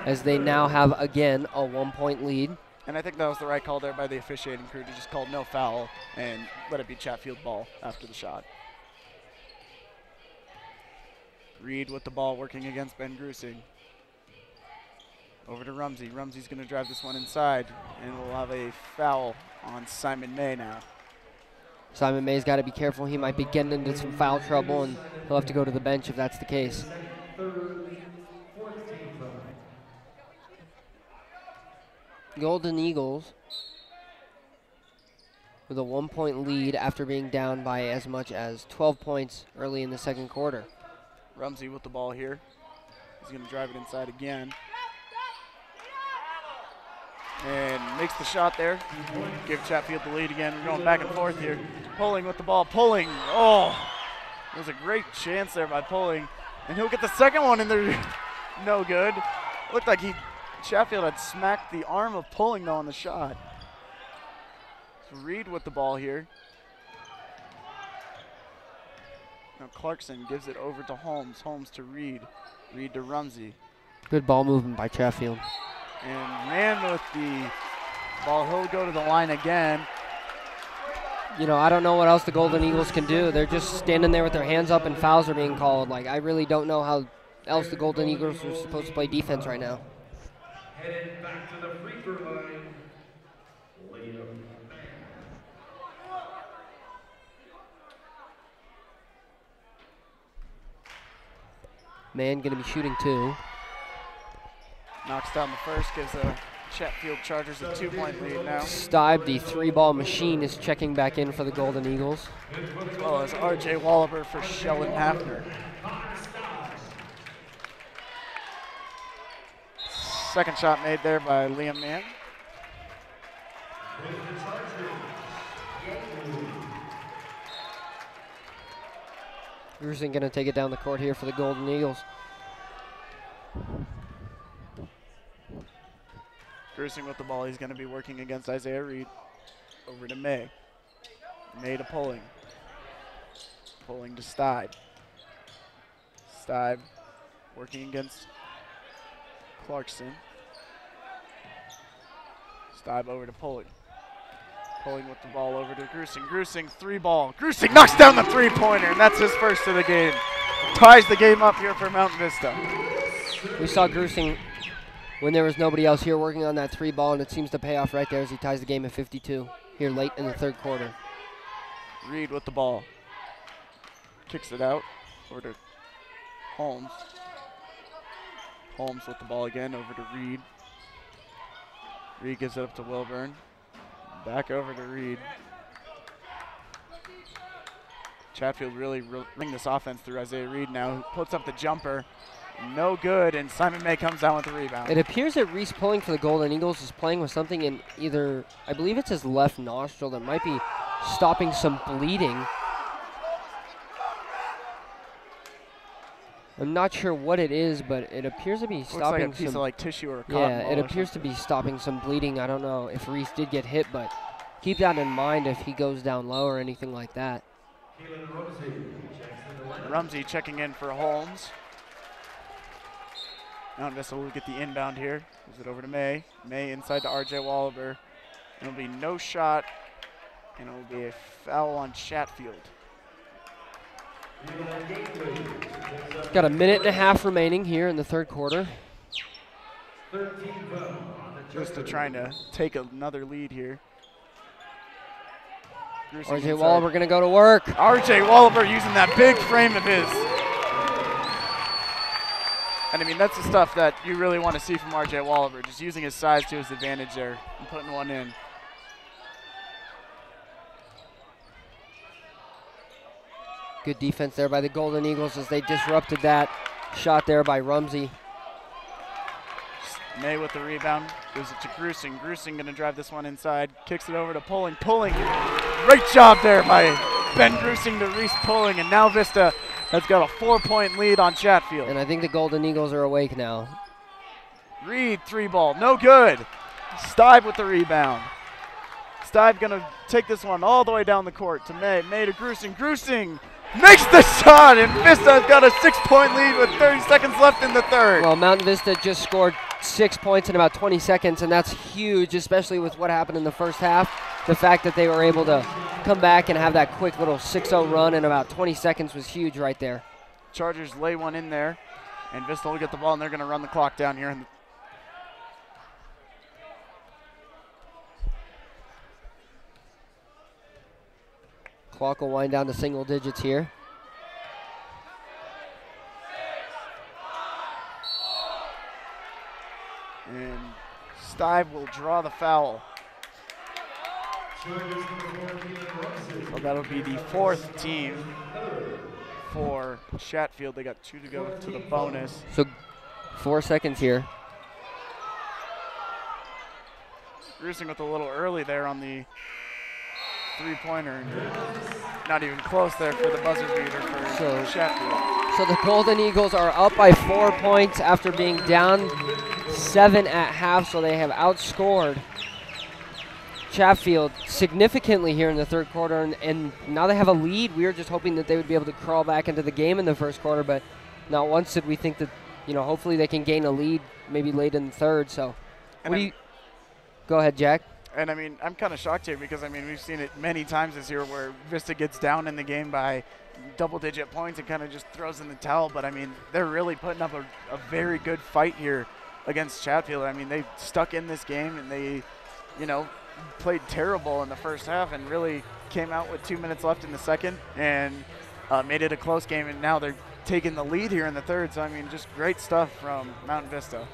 as they now have, again, a 1-point lead. And I think that was the right call there by the officiating crew to just call no foul and let it be Chatfield ball after the shot. Reed with the ball working against Ben Grusing. Over to Rumsey. Rumsey's going to drive this one inside, and we'll have a foul on Simon May now. Simon May's got to be careful. He might be getting into some foul trouble, and he'll have to go to the bench if that's the case. Golden Eagles with a 1-point lead after being down by as much as 12 points early in the second quarter. Rumsey with the ball here. He's going to drive it inside again. And makes the shot there. Give Chatfield the lead again. We're going back and forth here. Pulling with the ball. Pulling. Oh, it was a great chance there by Pulling. And he'll get the second one, and they're no good. Looked like Chatfield had smacked the arm of Pulling, though, on the shot. So Reed with the ball here. Now Clarkson gives it over to Holmes. Holmes to Reed. Reed to Rumsey. Good ball movement by Chatfield. And man with the ball, he'll go to the line again. You know, I don't know what else the Golden Eagles can do. They're just standing there with their hands up and fouls are being called. Like, I really don't know how else the Golden Eagles are supposed to play defense right now. Headed back to the free throw line. Liam. Man going to be shooting 2. Knocks down the first, gives the Chatfield Chargers a 2-point lead now. Stibe, the 3-ball machine, is checking back in for the Golden Eagles. As well as R.J. Wallaber for Sheldon Hafner. Second shot made there by Liam Mann. Grusing going to take it down the court here for the Golden Eagles. Grusing with the ball. He's going to be working against Isaiah Reed. Over to May. May to Pulling. Pulling to Stibe. Stibe working against Clarkson. Stibe over to Pulling. Pulling with the ball over to Grusing. Grusing, 3-ball. Grusing knocks down the 3-pointer, and that's his first of the game. Ties the game up here for Mountain Vista. We saw Grusing when there was nobody else here working on that 3-ball, and it seems to pay off right there as he ties the game at 52 here late in the third quarter. Reed with the ball. Kicks it out over to Holmes. Holmes with the ball again, over to Reed. Reed gives it up to Wilburn. Back over to Reed. Chatfield really running this offense through Isaiah Reed now, who puts up the jumper. No good, and Simon May comes down with the rebound. It appears that Reese Pulling for the Golden Eagles is playing with something in either, I believe it's his left nostril that might be stopping some bleeding. I'm not sure what it is, but it appears to be stopping Looks like a piece some, of like tissue or a cotton yeah, ball it or appears to something. be stopping some bleeding. I don't know if Reese did get hit, but keep that in mind if he goes down low or anything like that. Rumsey checking in for Holmes. Mount Vista will get the inbound here. Gives it over to May. May inside to RJ Wallaber. It'll be no shot, and it'll be a foul on Chatfield. Got a minute and a half remaining here in the third quarter. Vista trying to take another lead here. Gruesing RJ inside. Wallaber going to go to work. RJ Wallaber using that big frame of his. And I mean, that's the stuff that you really want to see from RJ Wallaber, just using his size to his advantage there and putting one in. Good defense there by the Golden Eagles as they disrupted that shot there by Rumsey. May with the rebound, gives it to Gruesing. Gruesing going to drive this one inside, kicks it over to Pulling. Pulling, great job there by Ben Gruesing to Reese Pulling, and now Vista has got a 4-point lead on Chatfield. And I think the Golden Eagles are awake now. Reed, three ball, no good. Stibe with the rebound. Stibe going to take this one all the way down the court to May. May to Gruesing. Gruesing makes the shot, and Vista has got a 6-point lead with 30 seconds left in the third. Well, Mountain Vista just scored 6 points in about 20 seconds, and that's huge, especially with what happened in the first half. The fact that they were able to come back and have that quick little 6-0 run in about 20 seconds was huge right there. Chargers lay one in there, and Vista will get the ball, and they're going to run the clock down here. Clock will wind down to single digits here. And Stibe will draw the foul. So that'll be the fourth team for Chatfield. They got 2 to go to the bonus. So 4 seconds here. Gruesing with a little early there on the three-pointer. Not even close there for the buzzer beater for Chatfield. So the Golden Eagles are up by 4 points after being down 7 at half, so they have outscored Chatfield significantly here in the third quarter, and now they have a lead. We were just hoping that they would be able to crawl back into the game in the first quarter, but not once did we think that, hopefully they can gain a lead maybe late in the third. So go ahead, Jack. And, I mean, I'm kind of shocked here because, I mean, we've seen it many times this year where Vista gets down in the game by double-digit points and kind of just throws in the towel. But, I mean, they're really putting up a very good fight here against Chatfield. I mean, they stuck in this game and they, played terrible in the first half and really came out with 2 minutes left in the second and made it a close game. And now they're taking the lead here in the third. So, I mean, just great stuff from Mountain Vista.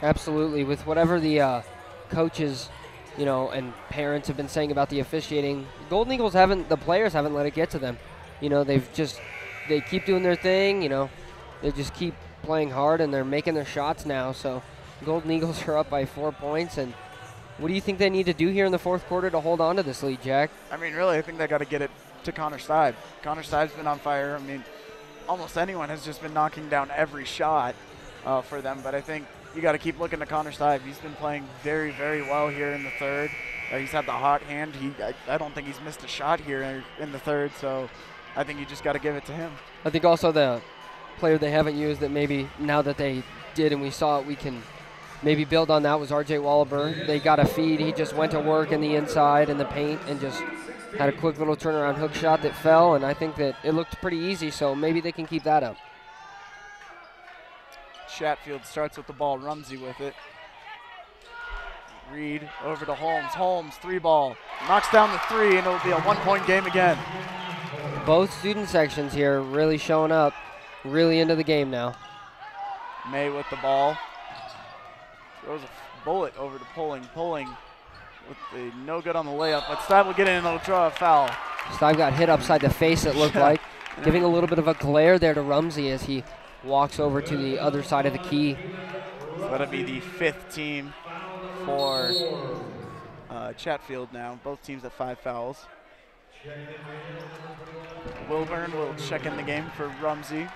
Absolutely. With whatever the coaches and parents have been saying about the officiating, Golden Eagles the players haven't let it get to them. They keep doing their thing, they just keep playing hard and they're making their shots now. So Golden Eagles are up by 4 points. And what do you think they need to do here in the fourth quarter to hold on to this lead, Jack? I mean, really, I think they got to get it to Connor Stibe. Connor Stibe's been on fire. I mean, almost anyone has just been knocking down every shot for them. But I think you got to keep looking to Connor Stibe. He's been playing very, very well here in the third. He's had the hot hand. I don't think he's missed a shot here in the third, so I think you just got to give it to him. I think also the player they haven't used that maybe now that they did and we saw it, we can maybe build on that was RJ Wallaber. They got a feed. He just went to work in the inside in the paint and just had a quick little turnaround hook shot that fell, and I think that it looked pretty easy, so maybe they can keep that up. Chatfield starts with the ball. Rumsey with it. Reed over to Holmes. Holmes, three ball. Knocks down the three, and it'll be a 1-point game again. Both student sections here really showing up, really into the game now. May with the ball. Throws a bullet over to Pulling with the no good on the layup, but Stibe will get in and it'll draw a foul. Stibe got hit upside the face, it looked like, giving a little bit of a glare there to Rumsey as he walks over to the other side of the key. So that'll be the 5th team for Chatfield now. Both teams have 5 fouls. Wilburn will check in the game for Rumsey.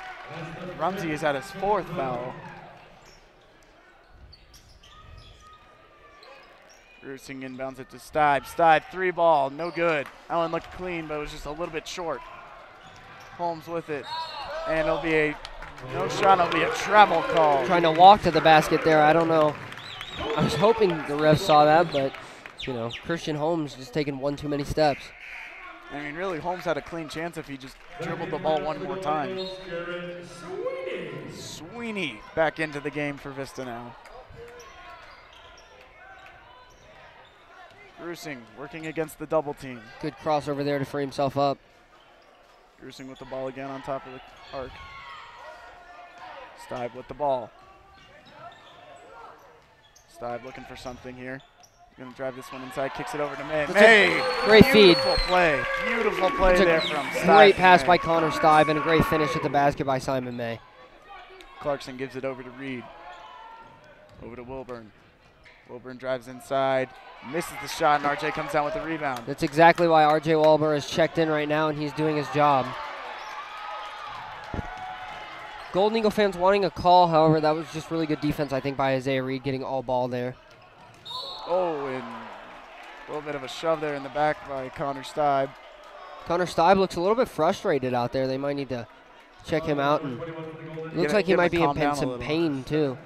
Rumsey is at his 4th foul. Rusing inbounds it to Stibe. Stibe, 3 ball, no good. That one looked clean, but it was just a little bit short. Holmes with it, and it'll be a no shot, it'll be a travel call. Trying to walk to the basket there, I don't know. I was hoping the ref saw that, but, you know, Christian Holmes just taking one too many steps. I mean, really, Holmes had a clean chance if he just dribbled the ball one more time. Sweeney back into the game for Vista now. Rusing working against the double team. Good crossover there to free himself up. Rusing with the ball again on top of the arc. Stibe with the ball. Stibe looking for something here. Going to drive this one inside, kicks it over to May. May! Great feed. Beautiful play there from Stibe. Great pass by Connor Stibe and a great finish at the basket by Simon May. Clarkson gives it over to Reed. Over to Wilburn. Wilburn drives inside, misses the shot, and RJ comes down with the rebound. That's exactly why RJ Walber is checked in right now, and he's doing his job. Golden Eagle fans wanting a call, however, that was just really good defense, I think, by Isaiah Reed getting all ball there. Oh, and a little bit of a shove there in the back by Connor Stibe. Connor Stibe looks a little bit frustrated out there. They might need to check him out, and looks like he might be in some pain, too.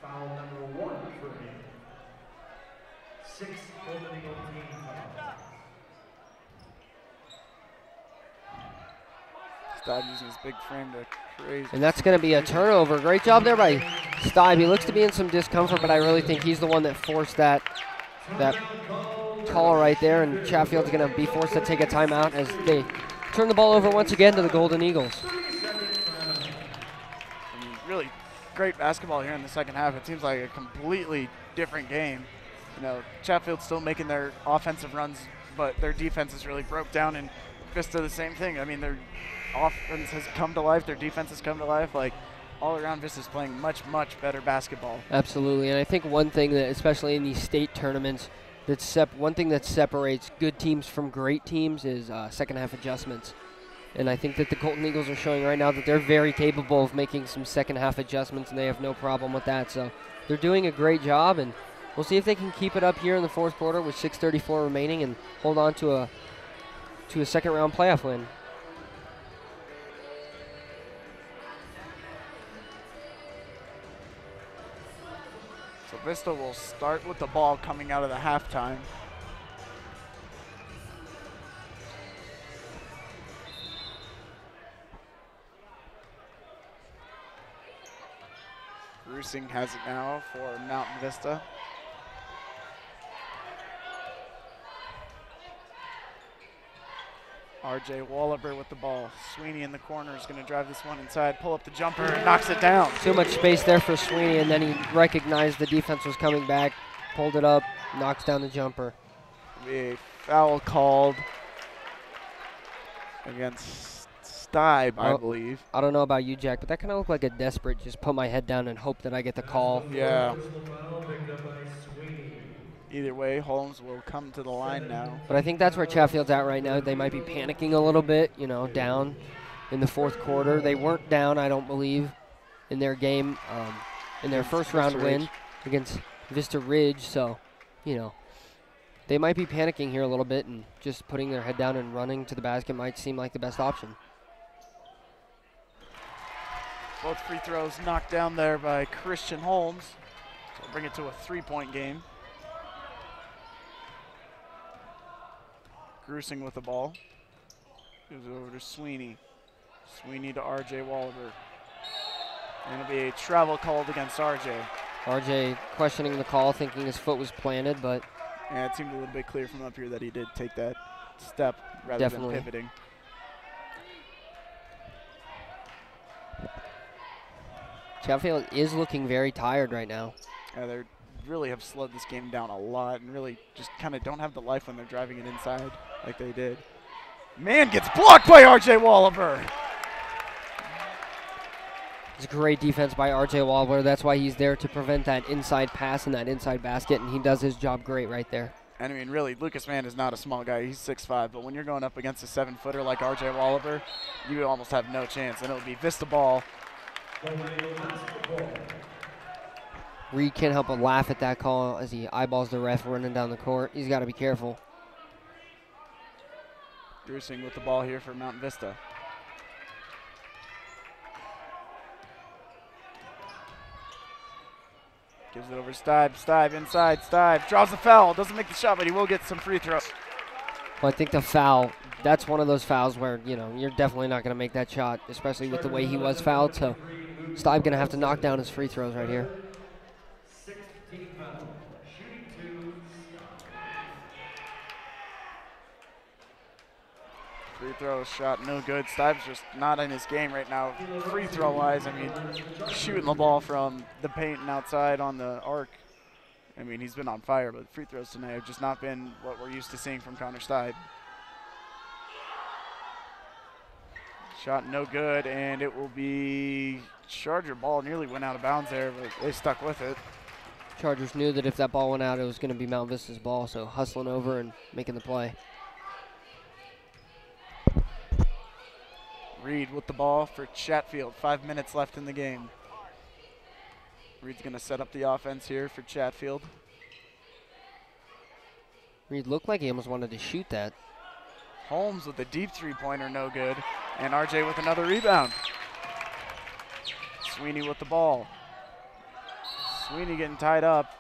Foul number 1 for him. 6 Golden Eagle team fouls. Stibe using his big frame to crazy. And that's going to be a turnover. Great job there by Stibe. He looks to be in some discomfort, but I really think he's the one that forced that call right there, and Chatfield's going to be forced to take a timeout as they turn the ball over once again to the Golden Eagles. Really great basketball here in the second half. It seems like a completely different game. You know, Chatfield's still making their offensive runs, but their defense is really broke down, and Vista the same thing. I mean, their offense has come to life, their defense has come to life. Like, all around, Vista's playing much, much better basketball. Absolutely, and I think one thing that, especially in these state tournaments, one thing that separates good teams from great teams is second half adjustments. And I think that the Golden Eagles are showing right now that they're very capable of making some second half adjustments, and they have no problem with that. So they're doing a great job, and we'll see if they can keep it up here in the fourth quarter with 6:34 remaining and hold on to a second round playoff win. So Vista will start with the ball coming out of the halftime. Rusing has it now for Mountain Vista. RJ Wallaber with the ball. Sweeney in the corner is going to drive this one inside, pull up the jumper, and knocks it down. Too much space there for Sweeney, and then he recognized the defense was coming back, pulled it up, knocks down the jumper. A foul called against Stibe, I believe. I don't know about you, Jack, but that kind of looked like a desperate just put my head down and hope that I get the call. Yeah. Either way, Holmes will come to the line now. But I think that's where Chatfield's at right now. They might be panicking a little bit, you know, down in the fourth quarter. They weren't down, I don't believe, in their game, in their first round win against Vista Ridge. So, you know, they might be panicking here a little bit, and just putting their head down and running to the basket might seem like the best option. Both free throws knocked down there by Christian Holmes. So bring it to a 3-point game. Grusing with the ball. Goes over to Sweeney. Sweeney to RJ Wallaber. And it'll be a travel called against RJ. RJ questioning the call, thinking his foot was planted, but yeah, it seemed a little bit clear from up here that he did take that step rather than pivoting. Chatfield is looking very tired right now. Yeah, they really have slowed this game down a lot and really just kind of don't have the life when they're driving it inside like they did. Man gets blocked by R.J. Wallaber. It's great defense by R.J. Wallaber. That's why he's there to prevent that inside pass and that inside basket, and he does his job great right there. And I mean, really, Lucas Mann is not a small guy. He's 6'5", but when you're going up against a 7-footer like R.J. Wallaber, you almost have no chance, and it'll be Vista ball. Reed can't help but laugh at that call as he eyeballs the ref running down the court. He's got to be careful. Grusing with the ball here for Mountain Vista. Gives it over to Stibe. Stibe inside. Stibe draws the foul. Doesn't make the shot, but he will get some free throws. Well, I think the foul, that's one of those fouls where, you know, you're definitely not going to make that shot, especially with the way he was fouled. So Stibe going to have to knock down his free throws right here. Free throw shot, no good. Stibe's just not in his game right now. Free throw wise, I mean, shooting the ball from the paint and outside on the arc. I mean, he's been on fire, but free throws tonight have just not been what we're used to seeing from Connor Stibe. Shot no good, and it will be Charger ball. Nearly went out of bounds there, but they stuck with it. Chargers knew that if that ball went out, it was going to be Mount Vista's ball, so hustling over and making the play. Reed with the ball for Chatfield. 5 minutes left in the game. Reed's going to set up the offense here for Chatfield. Reed looked like he almost wanted to shoot that. Holmes with a deep three-pointer, no good. And RJ with another rebound. Sweeney with the ball. Sweeney getting tied up.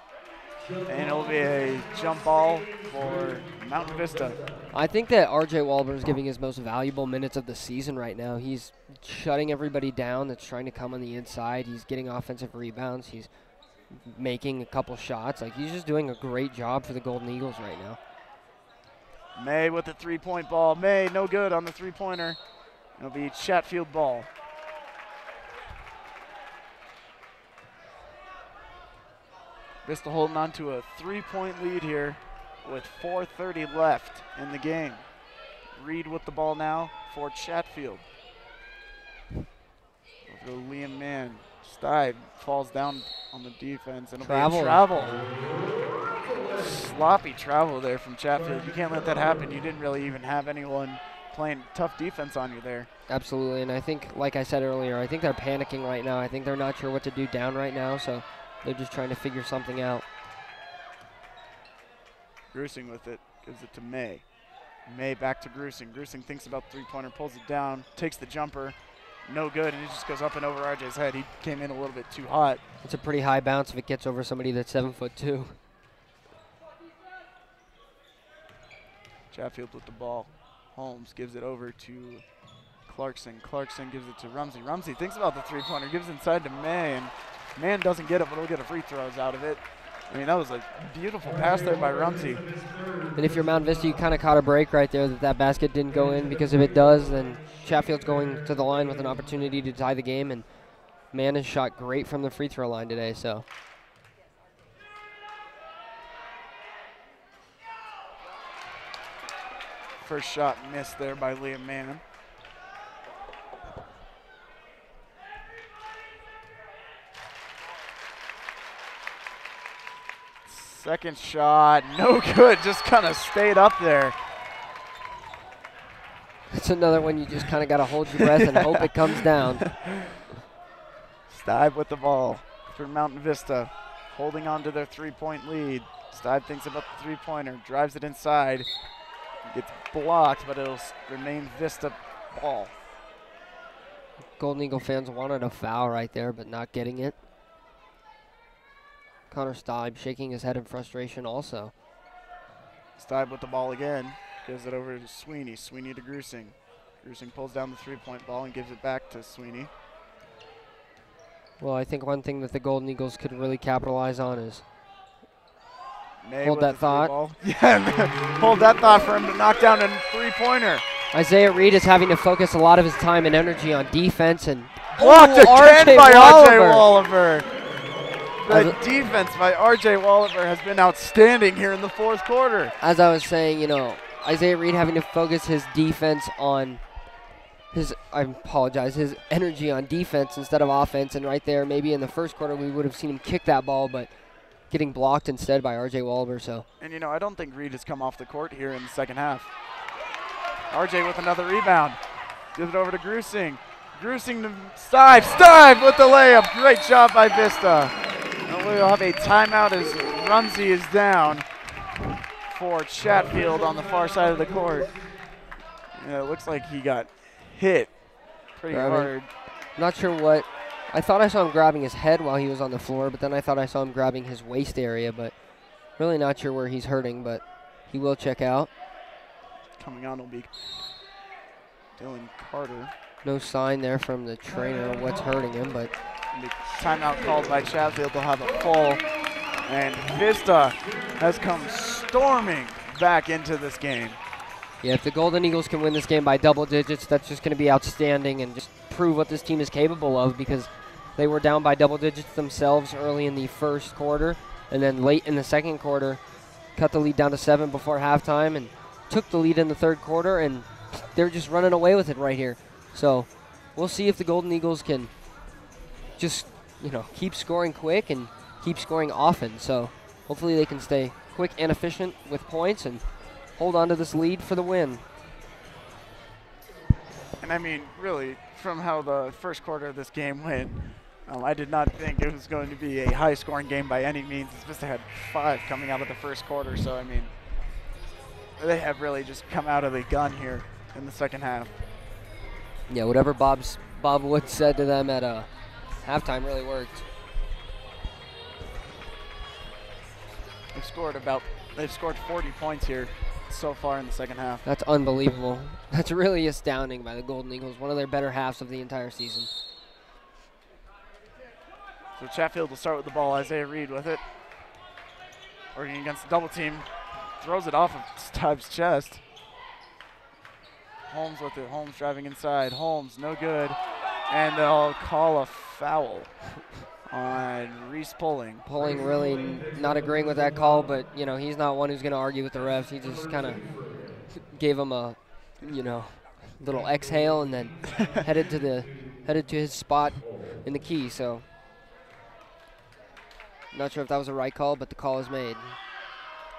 And it'll be a jump ball for Mountain Vista. I think that R.J. Wahlberg is giving his most valuable minutes of the season right now. He's shutting everybody down that's trying to come on the inside. He's getting offensive rebounds. He's making a couple shots. Like, he's just doing a great job for the Golden Eagles right now. May with the three-point ball. May, no good on the three-pointer. It'll be Chatfield ball. Vista holding on to a 3-point lead here with 4:30 left in the game. Reed with the ball now for Chatfield. Over to Liam Mann. Stibe falls down on the defense, and it'll be a travel. Sloppy travel there from Chatfield. You can't let that happen. You didn't really even have anyone playing tough defense on you there. Absolutely, and I think, like I said earlier, I think they're panicking right now. I think they're not sure what to do down right now, so they're just trying to figure something out. Grusing with it, gives it to May. May back to Grusing. Grusing thinks about the three-pointer, pulls it down, takes the jumper. No good, and it just goes up and over RJ's head. He came in a little bit too hot. It's a pretty high bounce if it gets over somebody that's 7'2". Chatfield with the ball. Holmes gives it over to Clarkson. Clarkson gives it to Rumsey. Rumsey thinks about the three-pointer, gives inside to May, and Mann doesn't get it, but he'll get a free throws out of it. I mean, that was a beautiful pass there by Rumsey. And if you're Mount Vista, you kind of caught a break right there that basket didn't go in, because if it does, then Chatfield's going to the line with an opportunity to tie the game, and Mann has shot great from the free throw line today, so. First shot missed there by Liam Mann. Second shot, no good, just kind of stayed up there. It's another one you just kind of got to hold your breath and hope it comes down. Stibe with the ball for Mountain Vista, holding on to their 3-point lead. Stibe thinks about the three-pointer, drives it inside, gets blocked, but it'll remain Vista ball. Golden Eagle fans wanted a foul right there, but not getting it. Connor Stibe shaking his head in frustration also. Stibe with the ball again. Gives it over to Sweeney. Sweeney to Grusing. Grusing pulls down the three-point ball and gives it back to Sweeney. Well, I think one thing that the Golden Eagles could really capitalize on is May hold that thought. Yeah, hold that thought for him to knock down a three-pointer. Isaiah Reed is having to focus a lot of his time and energy on defense and Blocked again RJ by R.J. Walliver. Walliver. The defense by R.J. Walliver has been outstanding here in the fourth quarter. As I was saying, you know, Isaiah Reed having to focus his defense on his energy on defense instead of offense. And right there, maybe in the first quarter, we would have seen him kick that ball, but getting blocked instead by R.J. Walliver. So. And, you know, I don't think Reed has come off the court here in the second half. R.J. with another rebound. Gives it over to Grusing. Grusing to Stive. Stive with the layup. Great job by Vista. And we'll have a timeout as Rumsey is down for Chatfield on the far side of the court. Yeah, it looks like he got hit pretty hard. Not sure what. I thought I saw him grabbing his head while he was on the floor, but then I thought I saw him grabbing his waist area, but really not sure where he's hurting, but he will check out. Coming on will be Dylan Carter. No sign there from the trainer of what's hurting him, but the timeout called by Chatfield. They'll have a full, and Vista has come storming back into this game. Yeah, if the Golden Eagles can win this game by double digits, that's just going to be outstanding and just prove what this team is capable of, because they were down by double digits themselves early in the first quarter, and then late in the second quarter cut the lead down to 7 before halftime and took the lead in the third quarter, and they're just running away with it right here. So we'll see if the Golden Eagles can just, you know, keep scoring quick and keep scoring often. So hopefully they can stay quick and efficient with points and hold on to this lead for the win. And I mean, really, from how the first quarter of this game went, I did not think it was going to be a high-scoring game by any means. Vista had 5 coming out of the first quarter, so I mean, they have really just come out of the gun here in the second half. Yeah, whatever Bob Wood said to them at halftime really worked. They've scored 40 points here so far in the second half. That's unbelievable. That's really astounding by the Golden Eagles. One of their better halves of the entire season. So Chatfield will start with the ball. Isaiah Reed with it. Working against the double team. Throws it off of Stive's chest. Holmes with it. Holmes driving inside. Holmes, no good. And they'll call a foul on Reese Pulling. Pulling really not agreeing with that call, but, you know, he's not one who's going to argue with the refs. He just kind of gave him a, you know, little exhale and then headed to his spot in the key. So not sure if that was a right call, but the call is made.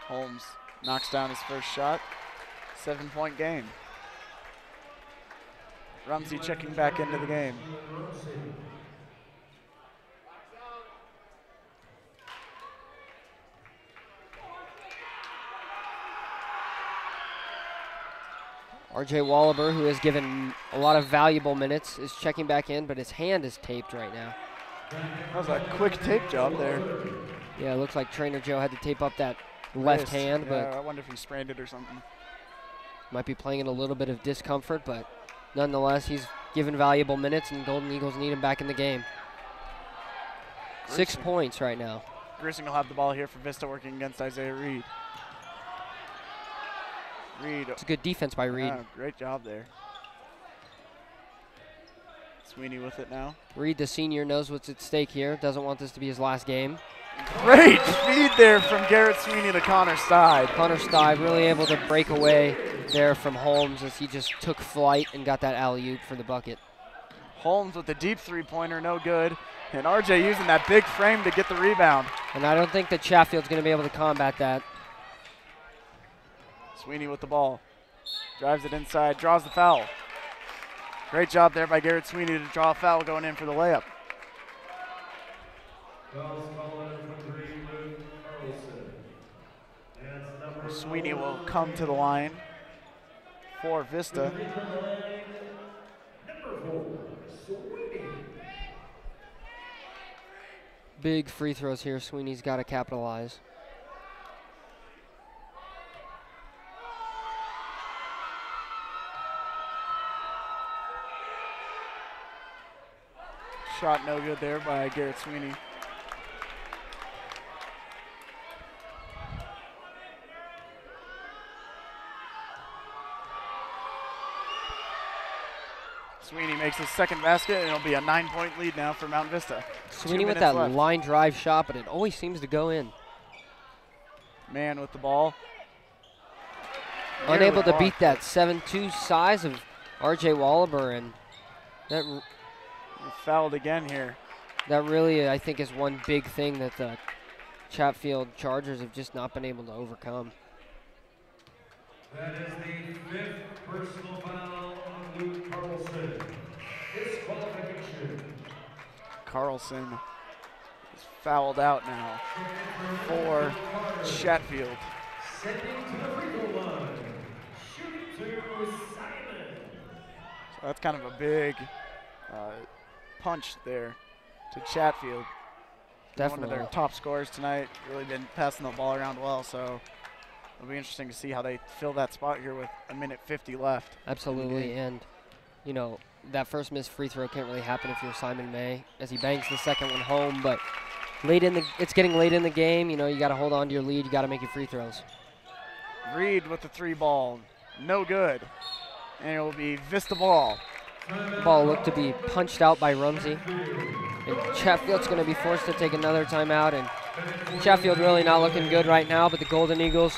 Holmes knocks down his first shot. 7-point game. Rumsey checking back into the game. R.J. Walliver, who has given a lot of valuable minutes, is checking back in, but his hand is taped right now. That was a quick tape job there. Yeah, it looks like Trainer Joe had to tape up that left hand, but I wonder if he sprained it or something. might be playing in a little bit of discomfort, but nonetheless, he's given valuable minutes, and Golden Eagles need him back in the game. 6 points right now. Grissing will have the ball here for Vista, working against Isaiah Reed. It's a good defense by Reed. Yeah, great job there. Sweeney with it now. Reed, the senior, knows what's at stake here. Doesn't want this to be his last game. Great feed there from Garrett Sweeney to Connor Stive. Connor Stive really able to break away there from Holmes as he just took flight and got that alley-oop for the bucket. Holmes with the deep three-pointer, no good. And RJ using that big frame to get the rebound. And I don't think that Chatfield's going to be able to combat that. Sweeney with the ball. Drives it inside, draws the foul. Great job there by Garrett Sweeney to draw a foul going in for the layup. Sweeney will come to the line for Vista. Big free throws here. Sweeney's got to capitalize. Shot no good there by Garrett Sweeney. Sweeney makes his second basket, and it'll be a 9-point lead now for Mount Vista. Sweeney with that line drive shot, but it always seems to go in. Man with the ball. Unable to beat that 7'2" size of R.J. Wallaber, and that fouled again here. That really, I think, is one big thing that the Chatfield Chargers have just not been able to overcome. That is the 5th personal foul on Luke Carlson. Disqualification. Carlson is fouled out now for Chatfield. Sending to the free throw line. Shooting to Simon. So that's kind of a big punch there to Chatfield. Definitely. One of their top scorers tonight. Really been passing the ball around well, so it'll be interesting to see how they fill that spot here with 1:50 left. Absolutely, and you know, that first missed free throw can't really happen if you're Simon May, as he banks the second one home, but it's getting late in the game. You know, you got to hold on to your lead. You got to make your free throws. Reed with the 3 ball, no good, and it will be Vista ball. The ball looked to be punched out by Rumsey, and Chatfield's going to be forced to take another timeout, and Chatfield really not looking good right now, but the Golden Eagles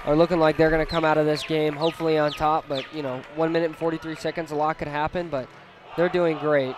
are looking like they're going to come out of this game hopefully on top, but you know, 1 minute and 43 seconds, a lot could happen, but they're doing great.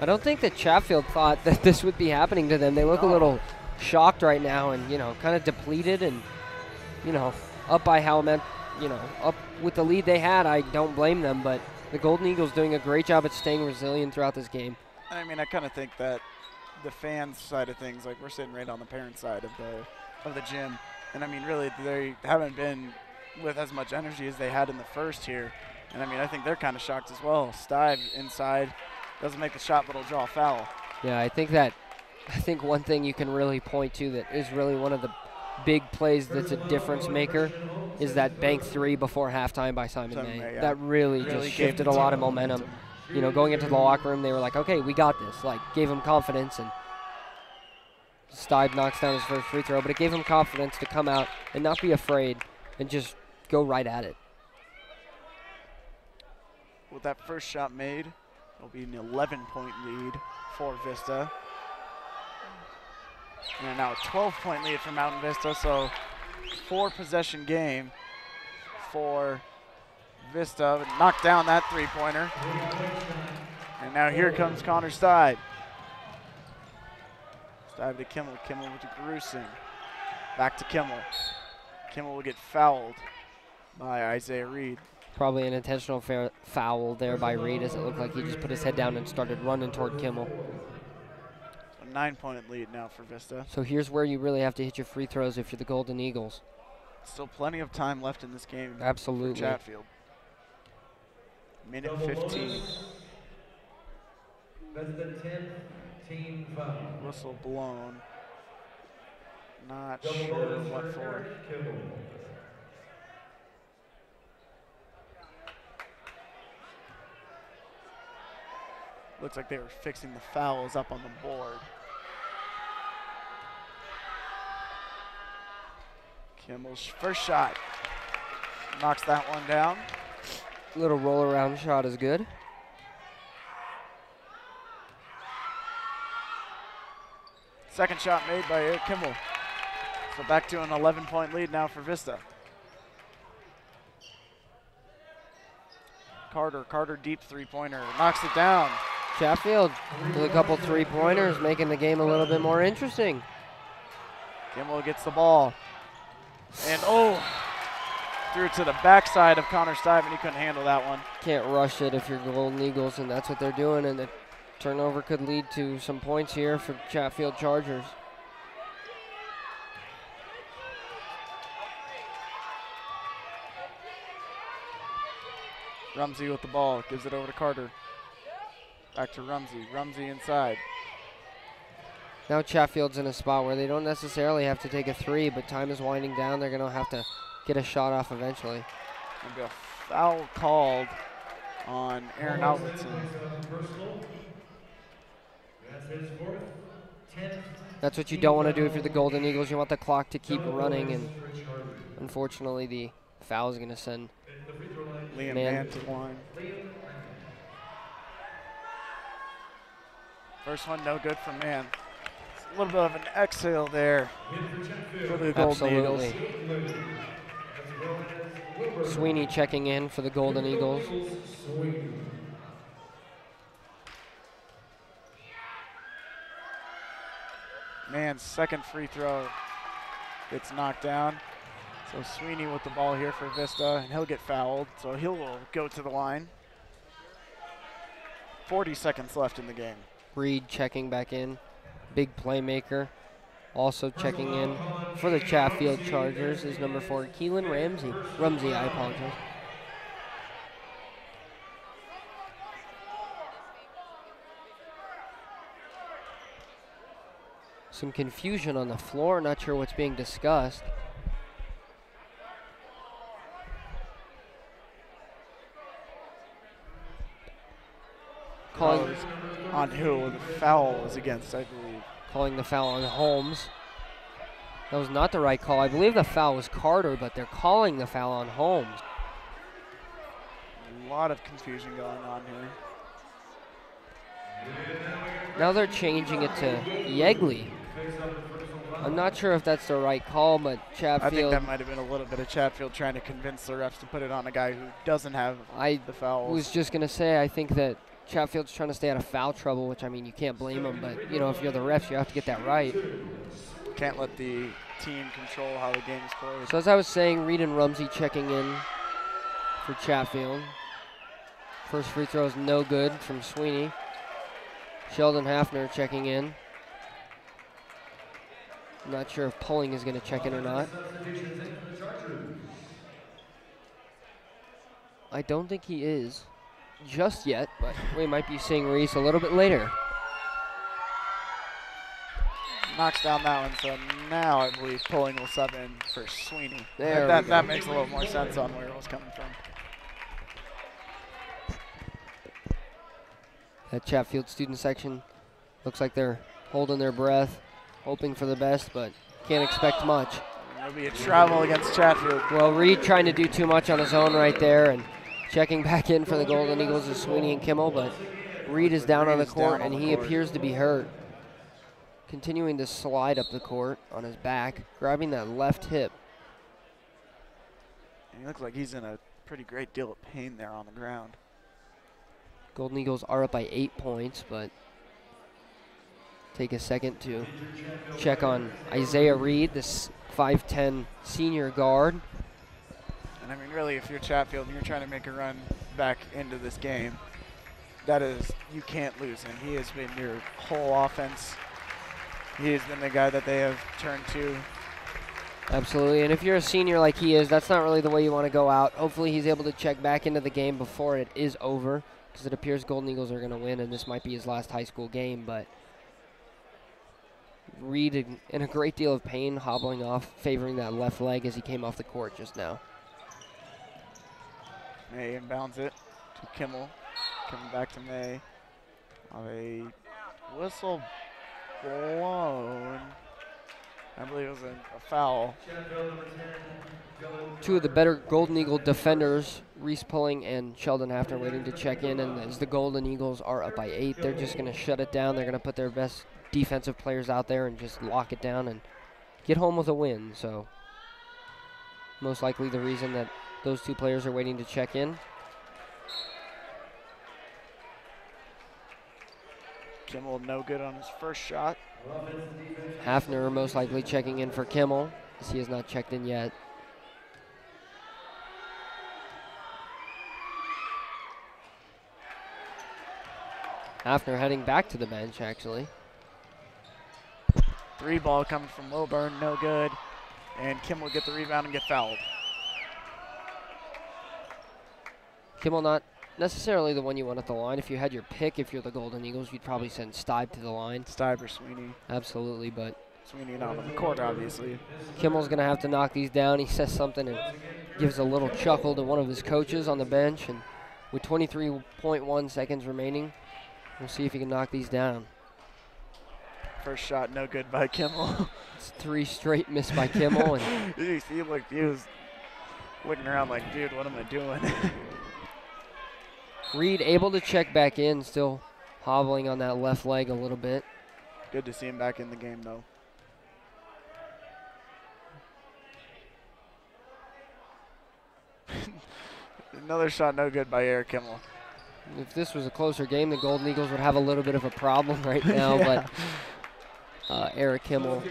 I don't think that Chatfield thought that this would be happening to them. They look a little shocked right now and, you know, kind of depleted and, you know, up by how meant, you know, up with the lead they had. I don't blame them, but the Golden Eagles doing a great job at staying resilient throughout this game. I mean, I kind of think that the fans side of things, like we're sitting right on the parent side of the gym, and I mean, really, they haven't been with as much energy as they had in the first here, and I mean, I think they're kind of shocked as well. Stive inside. Doesn't make the shot, but it'll draw a foul. Yeah, I think one thing you can really point to that is really one of the big plays that's a difference maker is that bank 3 before halftime by Simon May. Yeah. That really just shifted a lot of momentum. You know, going into the locker room, they were like, okay, we got this. Like, gave him confidence, and Stive knocks down his first free throw, but it gave him confidence to come out and not be afraid and just go right at it. With that first shot made, it'll be an 11-point lead for Vista. And now a 12-point lead for Mountain Vista, so 4-possession game for Vista. Knocked down that 3-pointer. And now here comes Connor Stive. Stive to Kimmel. Kimmel to Grusing. Back to Kimmel. Kimmel will get fouled by Isaiah Reed. Probably an intentional foul there by Reed, as it looked like he just put his head down and started running toward Kimmel. A 9-point lead now for Vista. So here's where you really have to hit your free throws if you're the Golden Eagles. Still plenty of time left in this game. Absolutely. For Chatfield. Minute 15. That's the 10th team foul. Whistle blown. Not sure what for. Looks like they were fixing the fouls up on the board. Kimmel's first shot. Knocks that one down. Little roll around shot is good. Second shot made by Eric Kimmel. So back to an 11-point lead now for Vista. Carter deep 3-pointer, knocks it down. Chatfield with a couple 3-pointers, making the game a little bit more interesting. Kimmel gets the ball. And threw it to the backside of Connor Stiven. He couldn't handle that one. Can't rush it if you're Golden Eagles, and that's what they're doing, and the turnover could lead to some points here for Chatfield Chargers. Rumsey with the ball, gives it over to Carter. Back to Rumsey. Rumsey inside. Now Chatfield's in a spot where they don't necessarily have to take a three, but time is winding down. They're going to have to get a shot off eventually. There'll be a foul called on Aaron Albertson. That's what you don't want to do if you're the Golden Eagles. You want the clock to keep running, and unfortunately the foul is going to send Liam Mann to the line. First one, no good for Mann. A little bit of an exhale there for the Golden Eagles. Sweeney checking in for the Golden Eagles. Mann's second free throw gets knocked down. So Sweeney with the ball here for Vista, and he'll get fouled, so he'll go to the line. 40 seconds left in the game. Reed checking back in. Big playmaker. Also checking in for the Chatfield Chargers is number 4, Keelan Rumsey, I apologize. Some confusion on the floor, not sure what's being discussed. Calling on who the foul was against, I believe. Calling the foul on Holmes. That was not the right call. I believe the foul was Carter, but they're calling the foul on Holmes. A lot of confusion going on here. Now they're changing it to Yegley. I'm not sure if that's the right call, but Chatfield. I think that might have been a little bit of Chatfield trying to convince the refs to put it on a guy who doesn't have the fouls. I was just going to say, I think that Chatfield's trying to stay out of foul trouble, which, I mean, you can't blame him, but, you know, if you're the refs, you have to get that right. Can't let the team control how the game is played. So as I was saying, Reed and Rumsey checking in for Chatfield. First free throw is no good from Sweeney. Sheldon Hafner checking in. I'm not sure if Pulling is going to check in or not. I don't think he is just yet, but we might be seeing Reese a little bit later. Knocks down that one, so now I believe Pulling will sub in for Sweeney. That makes a little more sense on where it was coming from. That Chatfield student section looks like they're holding their breath, hoping for the best, but can't expect much. It'll be a travel against Chatfield. Well, Reed trying to do too much on his own right there, and checking back in for the Golden Eagles is Sweeney and Kimmel, but Reed is down on the court, and he appears to be hurt. Continuing to slide up the court on his back, grabbing that left hip. And he looks like he's in a pretty great deal of pain there on the ground. Golden Eagles are up by 8 points, but take a second to check on Isaiah Reed, this 5'10" senior guard. And I mean, really, if you're Chatfield and you're trying to make a run back into this game, that is, you can't lose him. He has been your whole offense. He has been the guy that they have turned to. Absolutely, and if you're a senior like he is, that's not really the way you want to go out. Hopefully he's able to check back into the game before it is over, because it appears Golden Eagles are going to win, and this might be his last high school game, but Reed in a great deal of pain, hobbling off, favoring that left leg as he came off the court just now. May inbounds it to Kimmel. Coming back to May. A whistle blown. I believe it was a foul. Two of the better Golden Eagle defenders, Reese Pulling and Sheldon Hafner, waiting to check in, and as the Golden Eagles are up by 8, they're just going to shut it down. They're going to put their best defensive players out there and just lock it down and get home with a win. So most likely the reason that those two players are waiting to check in. Kimmel no good on his first shot. Hafner most likely checking in for Kimmel, as he has not checked in yet. Hafner heading back to the bench, actually. 3 ball coming from Wilburn, no good. And Kim will get the rebound and get fouled. Kimmel not necessarily the one you want at the line. If you had your pick, if you're the Golden Eagles, you'd probably send Stibe to the line. Stibe or Sweeney. Absolutely, but Sweeney not on the court, obviously. Kimmel's going to have to knock these down. He says something and gives a little chuckle to one of his coaches on the bench. And with 23.1 seconds remaining, we'll see if he can knock these down. First shot, no good by Kimmel. It's 3 straight missed by Kimmel. And he was looking around like, dude, what am I doing? Reed able to check back in, still hobbling on that left leg a little bit. Good to see him back in the game, though. Another shot, no good by Eric Kimmel. If this was a closer game, the Golden Eagles would have a little bit of a problem right now, Yeah. but Eric Kimmel,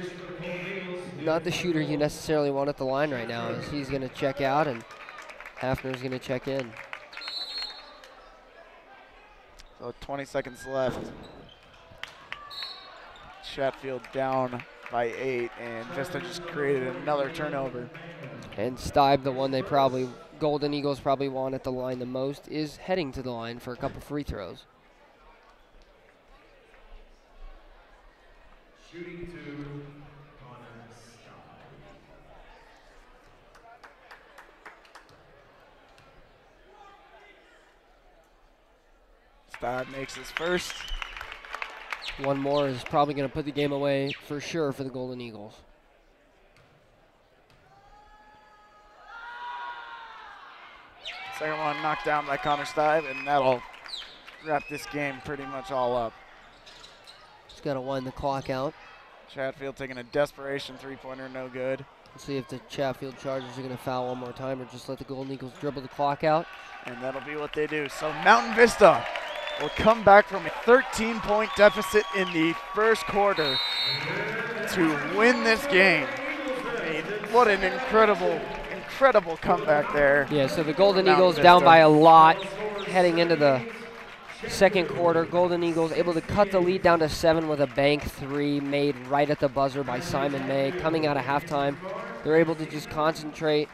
not the shooter you necessarily want at the line right now, as he's going to check out and Hafner's going to check in. So 20 seconds left. Chatfield down by 8, and Vista just created another turnover. And Stibe, the one they Golden Eagles probably want at the line the most, is heading to the line for a couple free throws. Shooting 2, Connor Stibe makes his first. One more is probably going to put the game away for sure for the Golden Eagles. Second one knocked down by Connor Stibe, and that'll wrap this game pretty much all up. Just got to wind the clock out. Chatfield taking a desperation 3-pointer, no good. Let's see if the Chatfield Chargers are going to foul one more time or just let the Golden Eagles dribble the clock out. And that'll be what they do. So Mountain Vista will come back from a 13-point deficit in the first quarter to win this game. I mean, what an incredible comeback there. Yeah, so the Golden Mountain Eagles Vista. down by a lot heading into the second quarter. Golden Eagles able to cut the lead down to 7 with a bank 3 made right at the buzzer by Simon May. Coming out of halftime, they're able to just concentrate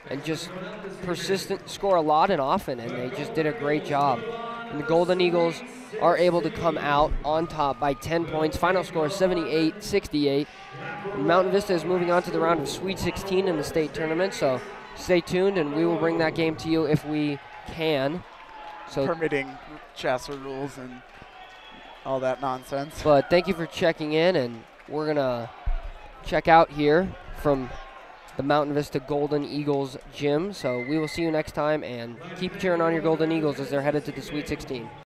and just persistent, score a lot and often, and they just did a great job. And the Golden Eagles are able to come out on top by 10 points. Final score 78-68. Mountain Vista is moving on to the round of Sweet 16 in the state tournament, so stay tuned and we will bring that game to you if we can. So Permitting Chasser rules and all that nonsense. But thank you for checking in, and we're going to check out here from the Mountain Vista Golden Eagles gym. So we will see you next time, and keep cheering on your Golden Eagles as they're headed to the Sweet 16.